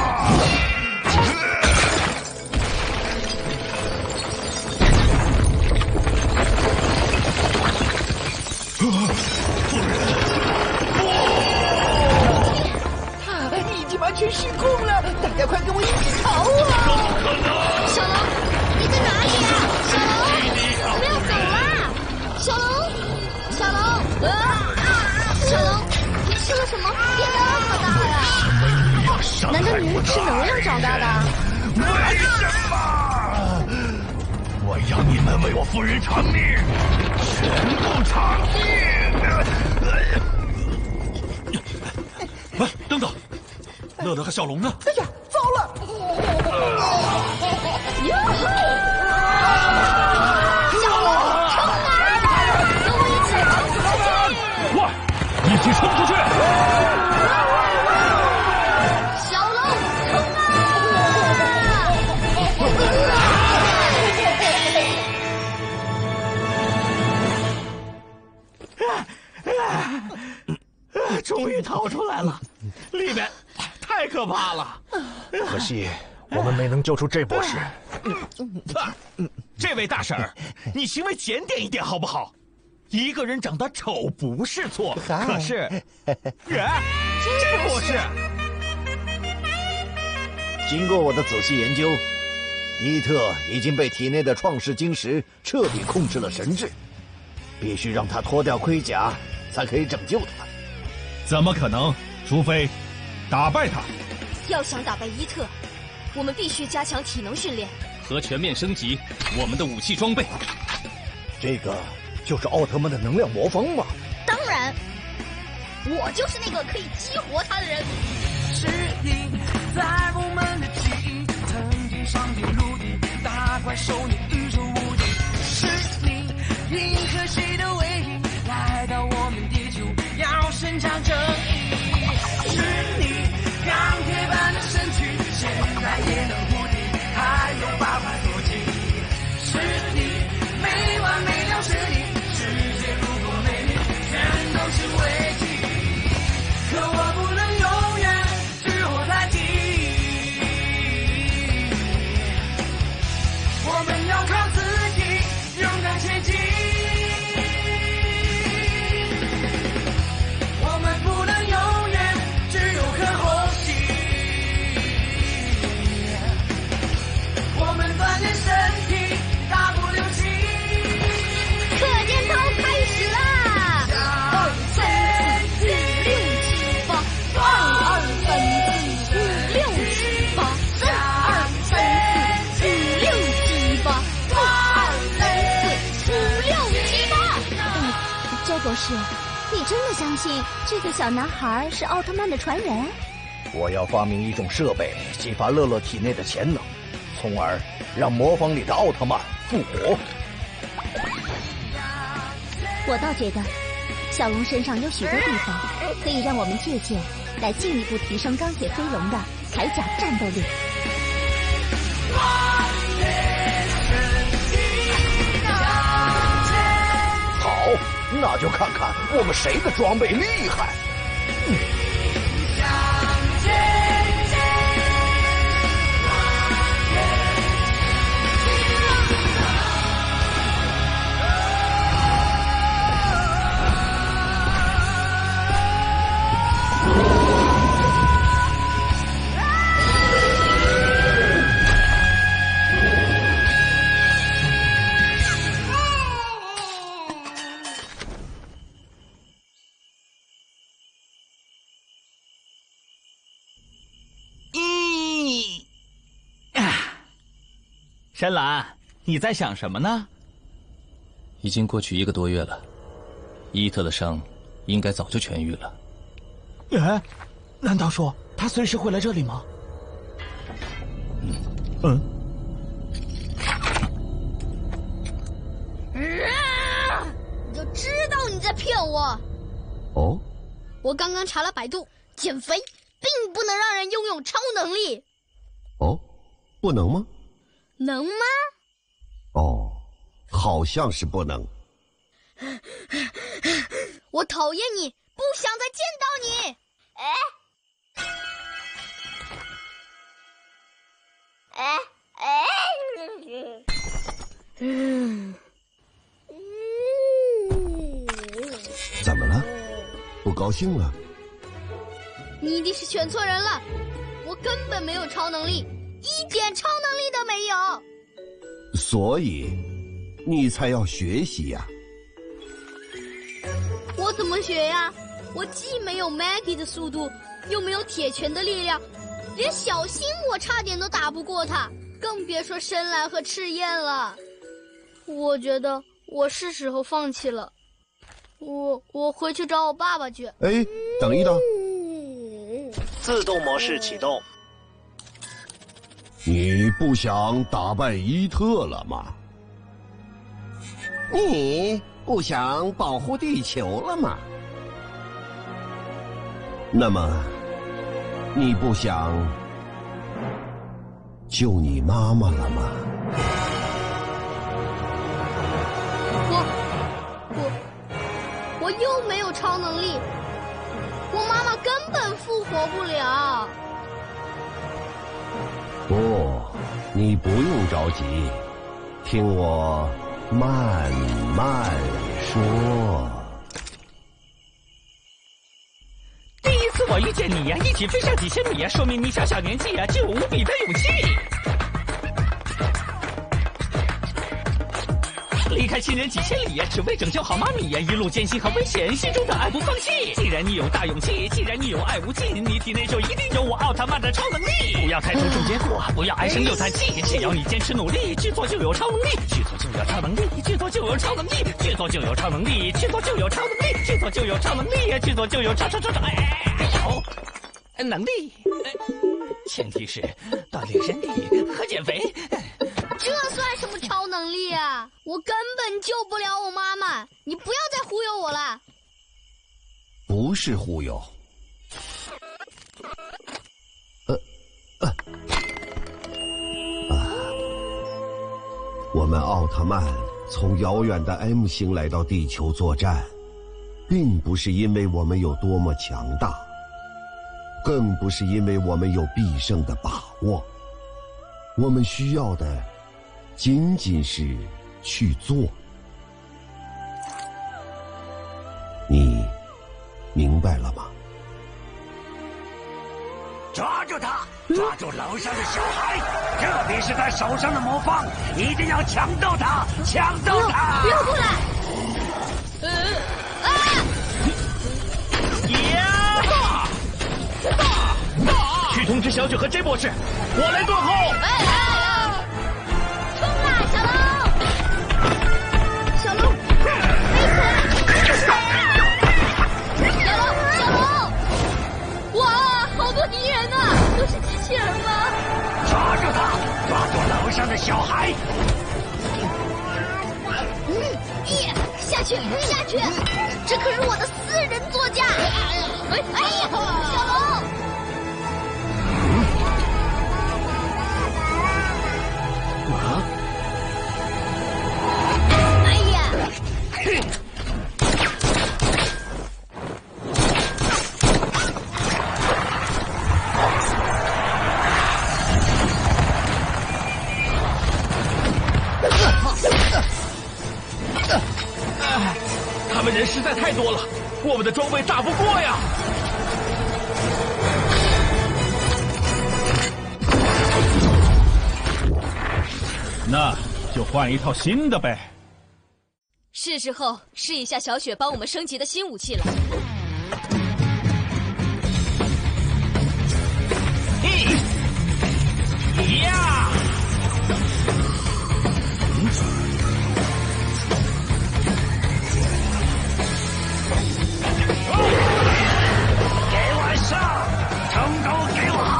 他已经完全失控了，大家快跟我一起逃啊！怎么可能？小龙，你在哪里啊？小龙，我们要走啦！小龙，小龙，小龙，你吃了什么变那么大呀？难道你是吃能量长大的？为什么？我要你们为我夫人偿命，全部偿命！喂，等等，乐乐和小龙呢？哎呀，糟了！哟嘿！小龙，冲啊！跟我一起冲出去！快，一起冲出去！小龙，冲啊！终于逃出来了，里面太可怕了。可惜我们没能救出这博士。这位大婶儿，你行为检点一点好不好？一个人长得丑不是错，可是，这博士，经过我的仔细研究，伊特已经被体内的创世晶石彻底控制了神智，必须让他脱掉盔甲，才可以拯救他。怎么可能？除非打败他。要想打败伊特，我们必须加强体能训练和全面升级我们的武器装备。这个就是奥特曼的能量魔方吗？当然，我就是那个可以激活他的人。是你在我们的记忆，曾经伤天入地，大怪兽你宇宙无敌。是你银河系的唯一，来到我们地球要伸张正义。是你钢铁般的身躯，现在也能无敌，还有8块多斤。是你没完没了是你，世界如果没你，全都是危机。可我不能永远只活在记忆，我们要靠自己勇敢前进。我们不能永远只有颗红心，我们锻炼身体，大步流星。课间操开始啦！2、3、4、5、6、7、8，2、2、3、4、5、6、7、8，3、2、3、4、5、6、7、8，4、2、3、4、5、6、7、8。周博士，你真的相信这个小男孩是奥特曼的传人？我要发明一种设备，激发乐乐体内的潜能，从而让魔方里的奥特曼复活。我倒觉得，小龙身上有许多地方可以让我们借鉴，来进一步提升钢铁飞龙的铠甲战斗力。好，那就看看我们谁的装备厉害。深蓝，你在想什么呢？已经过去1个多月了，伊特的伤应该早就痊愈了。哎，难道说他随时会来这里吗？你就知道你在骗我！哦，我刚刚查了百度，减肥并不能让人拥有超能力。哦，不能吗？能吗？哦，好像是不能。我讨厌你，不想再见到你。怎么了？不高兴了？你一定是选错人了，我根本没有超能力，一点超能力都没有。所以，你才要学习呀。我怎么学呀？我既没有 Maggie 的速度，又没有铁拳的力量，连小新我差点都打不过他，更别说深蓝和赤焰了。我觉得我是时候放弃了，我回去找我爸爸去。哎，等一等，自动模式启动。你不想打败伊特了吗？你不想保护地球了吗？那么，你不想救你妈妈了吗？我又没有超能力，我妈妈根本复活不了。不，你不用着急，听我慢慢说。第一次我遇见你呀，一起飞上几千米呀，说明你小年纪呀就有无比的勇气。离开亲人几千里呀，只为拯救好妈咪呀，一路艰辛和危险，心中的爱不放弃。既然你有大勇气，既然你有爱无尽，你体内就一定有我奥特曼的超能力。不要太注重结果，不要唉声又叹气，只要你坚持努力，去做就有超能力，去做就有超能力，去做就有超能力，去做就有超能力，去做就有超能力，去做就有超能力，去做就有能力。前提是锻炼身体和减肥。这算什么超能力啊？我根本救不了我妈妈，你不要再忽悠我了。不是忽悠。我们奥特曼从遥远的 M 星来到地球作战，并不是因为我们有多么强大，更不是因为我们有必胜的把握。我们需要的仅仅是去做。你明白了吗？抓住他！抓住楼上的小孩，特别是他手上的魔方，一定要抢到他！抢到他！不要过来！去通知小雪和 J 博士，我来断后。冲啊，小龙！小龙，小龙！哇，好多敌人啊！都是机器人吗？抓住他！抓住楼上的小孩！下去，下去！这可是我的私人座驾！哎呀，小龙！哎呀！他们人实在太多了，我们的装备打不过呀！那就换一套新的呗。是时候试一下小雪帮我们升级的新武器了。呀！给我上，成功给我好！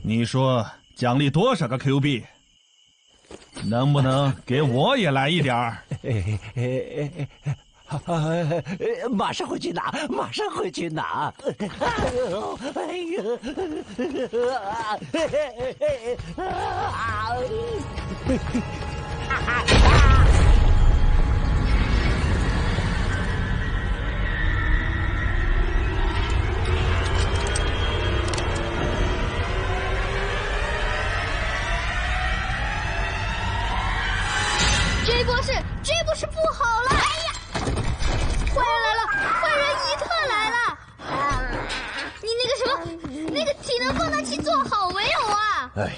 你说奖励多少个 Q 币？能不能给我也来一点儿？马上回去拿，马上回去拿。哎呦，哎呦！J 博士不好了！哎呀，坏人来了，坏人伊特来了！你那个什么，那个体能放大器做好没有啊？哎呀，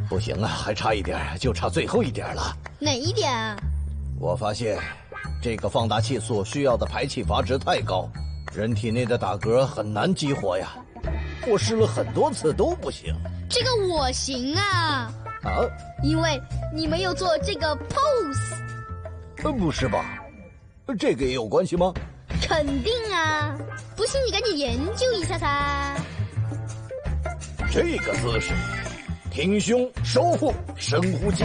不行啊，还差一点，就差最后一点了。哪一点啊？我发现这个放大器所需要的排气阀值太高，人体内的打嗝很难激活呀。我试了很多次都不行。这个我行啊！啊？因为你没有做这个 pose。不是吧？这个也有关系吗？肯定啊！不信你赶紧研究一下噻。这个姿势，挺胸收腹，深呼吸，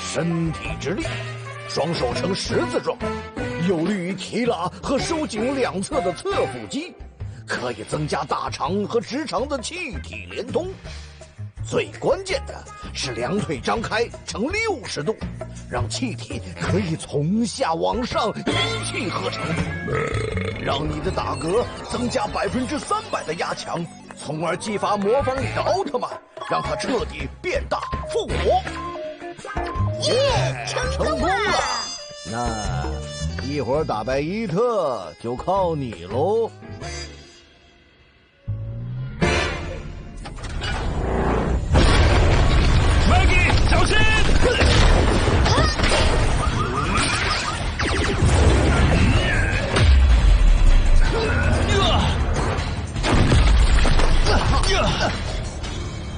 身体直立，双手呈十字状，有利于提拉和收紧两侧的侧腹肌，可以增加大肠和直肠的气体连通。最关键的是两腿张开呈60度，让气体可以从下往上一气呵成，让你的打嗝增加300%的压强，从而激发模仿你的奥特曼，让他彻底变大复活。耶，成功了！那一会儿打败伊特就靠你喽。小心！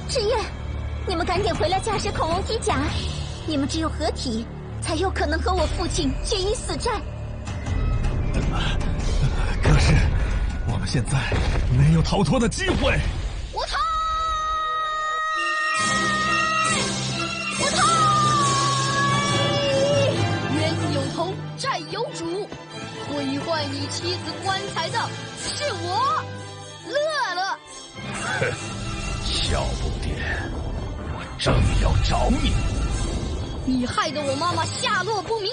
志业，你们赶紧回来驾驶恐龙机甲，你们只有合体，才有可能和我父亲决一死战。可是，我们现在没有逃脱的机会。我逃！债有主，毁坏你妻子棺材的是我，乐乐。哼，小不点，我正要找你。你害得我妈妈下落不明，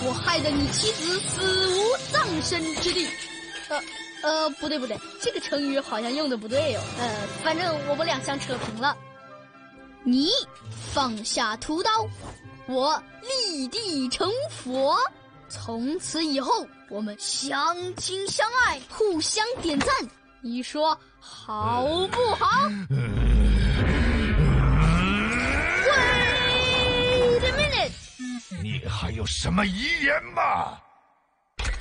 我害得你妻子死无葬身之地。不对，这个成语好像用的不对哦。反正我们俩相扯平了。你放下屠刀，我立地成佛。从此以后，我们相亲相爱，互相点赞，你说好不好？Wait a minute， 你还有什么遗言吗？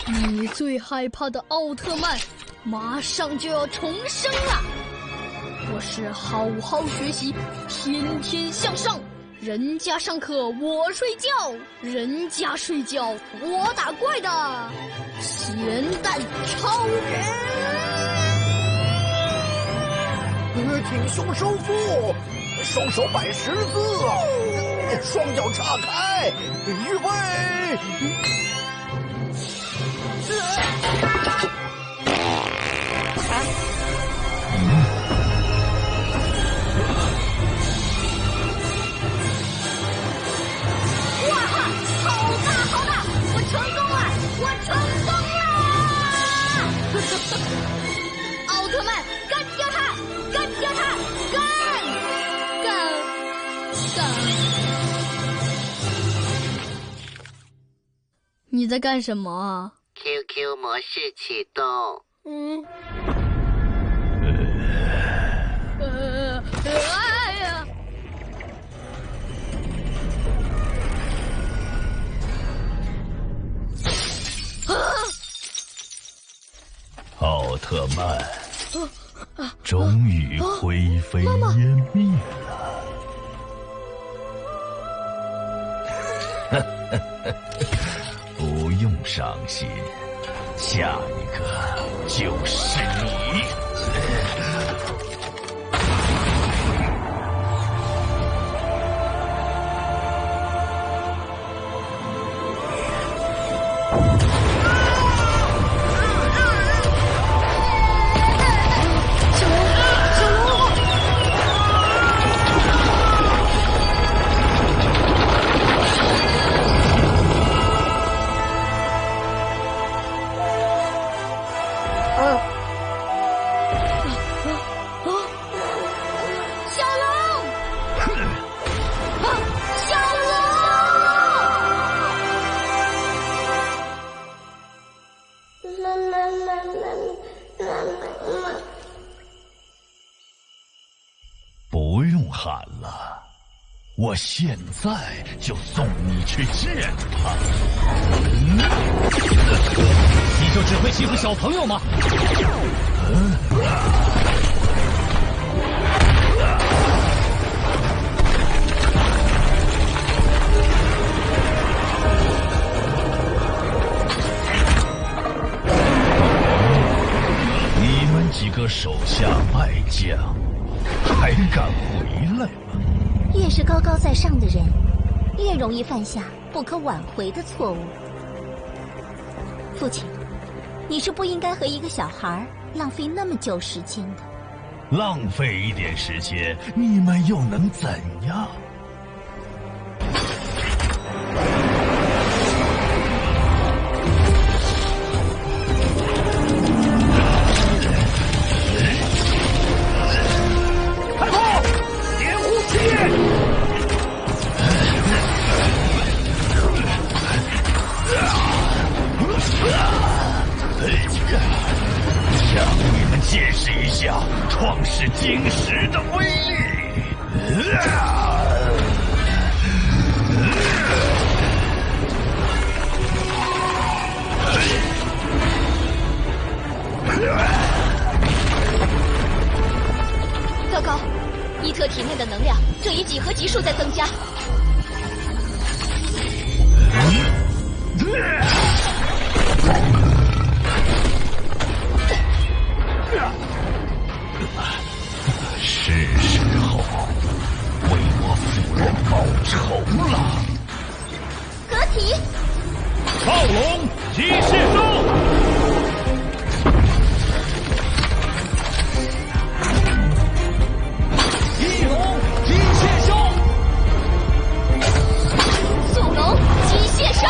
你最害怕的奥特曼，马上就要重生了。我是好好学习，天天向上。人家上课我睡觉，人家睡觉我打怪的咸蛋超人。挺胸收腹，双手摆十字，双脚岔开，预备。成功了！我成功了！奥特曼，干掉他！干掉他！干！你在干什么啊 ？QQ 模式启动。哎呀！奥特曼终于灰飞烟灭了。不用伤心，下一个就是你。喊了，我现在就送你去见他。你就只会欺负小朋友吗？你们几个手下败将，还敢回来吗？越是高高在上的人，越容易犯下不可挽回的错误。父亲，你是不应该和一个小孩浪费那么久时间的。浪费一点时间，你们又能怎样？开炮！点呼去夜！让你们见识一下创世晶石的威力！糟糕，伊特体内的能量正以几何级数在增加。是时候为我夫人报仇了。合体！暴龙机械兽！翼龙机械兽！速龙机械兽！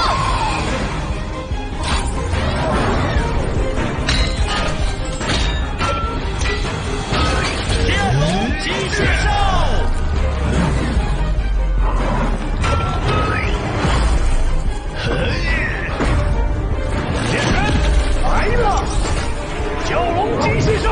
剑龙机械兽！猎人来了！蛟龙机械兽！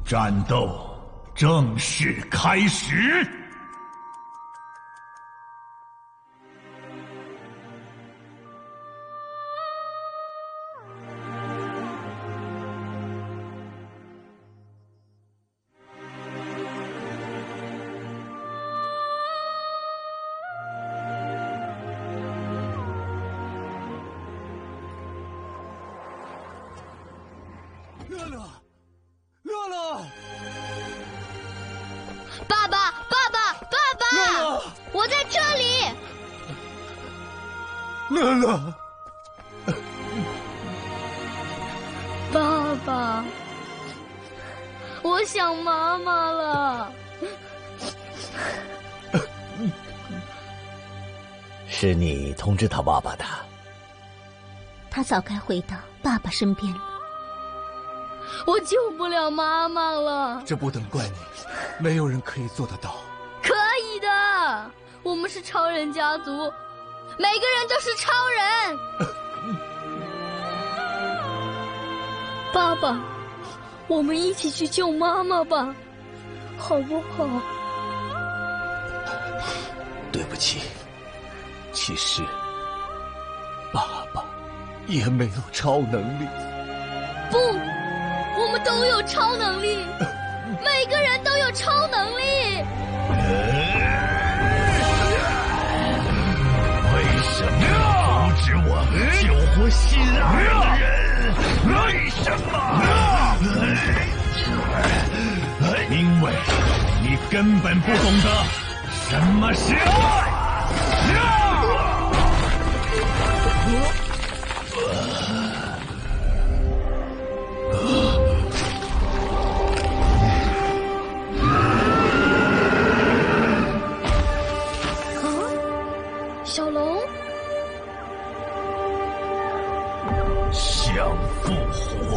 战斗正式开始。乐乐，乐乐，爸爸，爸爸，爸爸！乐乐，我在这里。乐乐，爸爸，我想妈妈了。是你通知他爸爸的。他早该回到爸爸身边了。我救不了妈妈了。这不能怪你，没有人可以做得到。可以的，我们是超人家族，每个人都是超人。爸爸，我们一起去救妈妈吧，好不好？对不起，其实爸爸也没有超能力。不，我们都有超能力，每个人都有超能力。为什么要阻止我救活心爱的人？为什么？因为你根本不懂得什么是爱。小龙，想复活？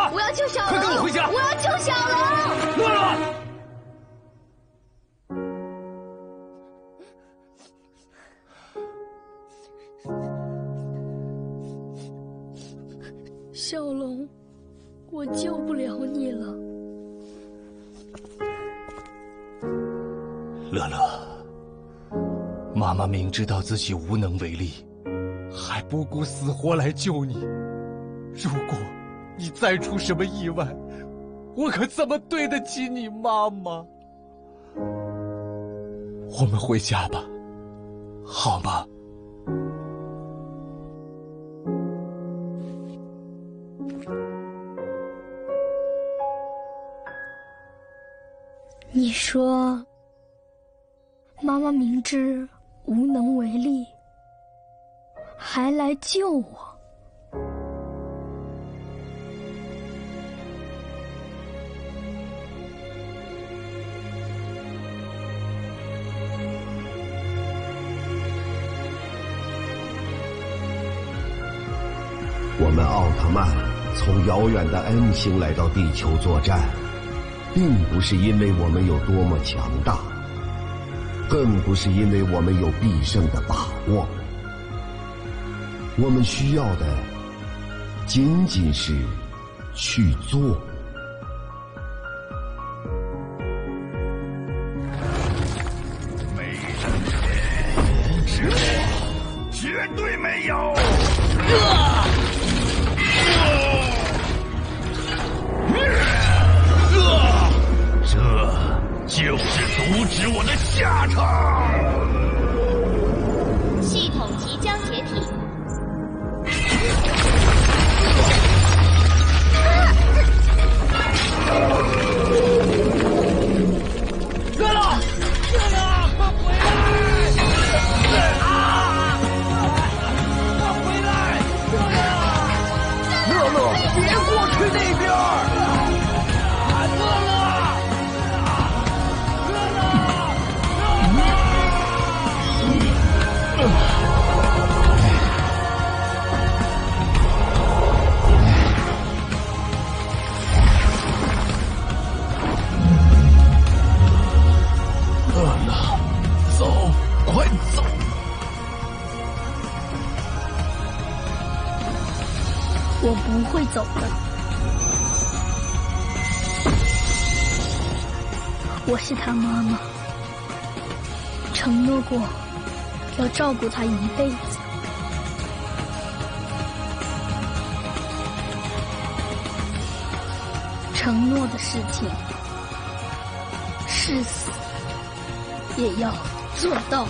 了！我要救小龙！快跟我回家！我要救小龙！乐乐。小龙，我救不了你了。乐乐，妈妈明知道自己无能为力，还不顾死活来救你。如果你再出什么意外，我可怎么对得起你妈妈？我们回家吧，好吗？你说，妈妈明知无能为力，还来救我。我们奥特曼从遥远的 M 星来到地球作战，并不是因为我们有多么强大，更不是因为我们有必胜的把握。我们需要的仅仅是去做。没人是我，绝对没有。这就是阻止我的下场。系统即将解体。乐乐，乐乐，快回来！啊！快回来！乐乐，别过去那边！快走！我不会走的。我是他妈妈，承诺过要照顾他一辈子。承诺的事情，誓死也要做到。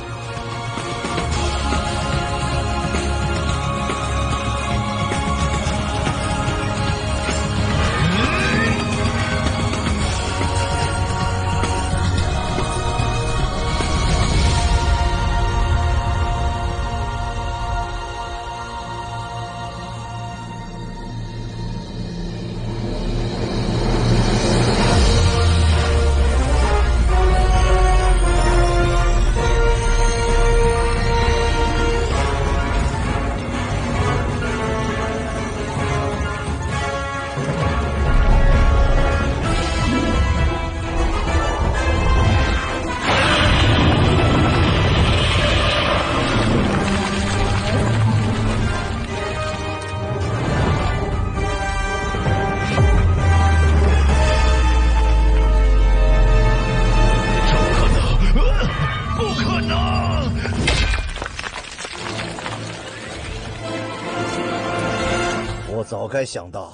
早该想到，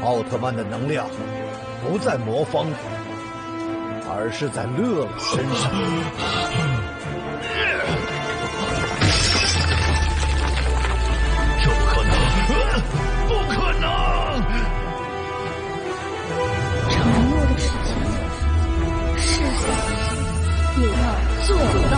奥特曼的能量不在魔方里，而是在乐乐身上。这不可能，不可能！承诺的事情，誓死也要做到。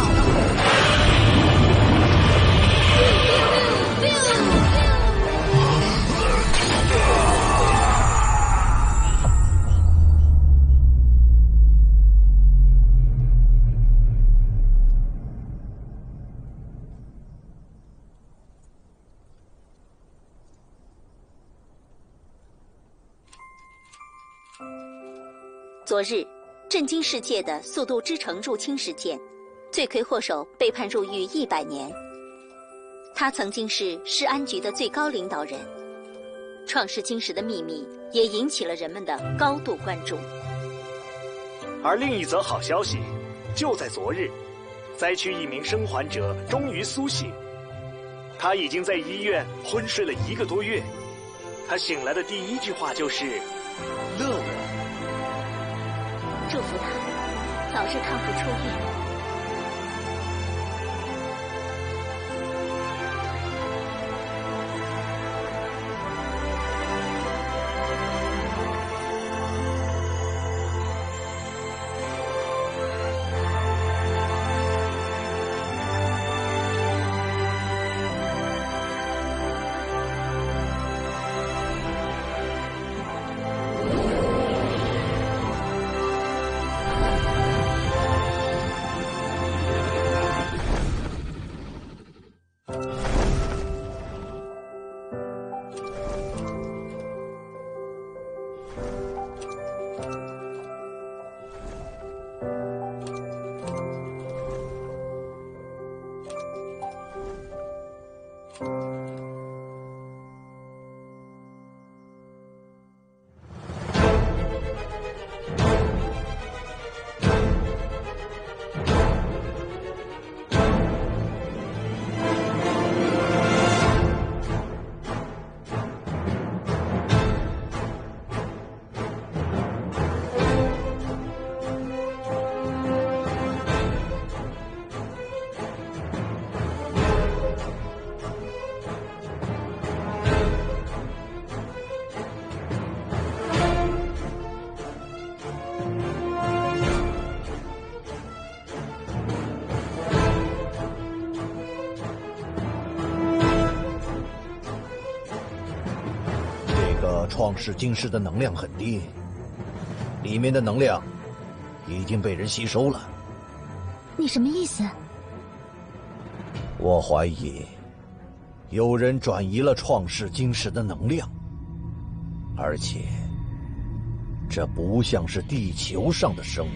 昨日，震惊世界的速度之城入侵事件，罪魁祸首被判入狱100年。他曾经是市安局的最高领导人，创世晶石的秘密也引起了人们的高度关注。而另一则好消息，就在昨日，灾区一名生还者终于苏醒。他已经在医院昏睡了1个多月，他醒来的第一句话就是“乐乐”。祝福他早日康复出院。创世晶石的能量很低，里面的能量已经被人吸收了。你什么意思？我怀疑有人转移了创世晶石的能量，而且这不像是地球上的生物。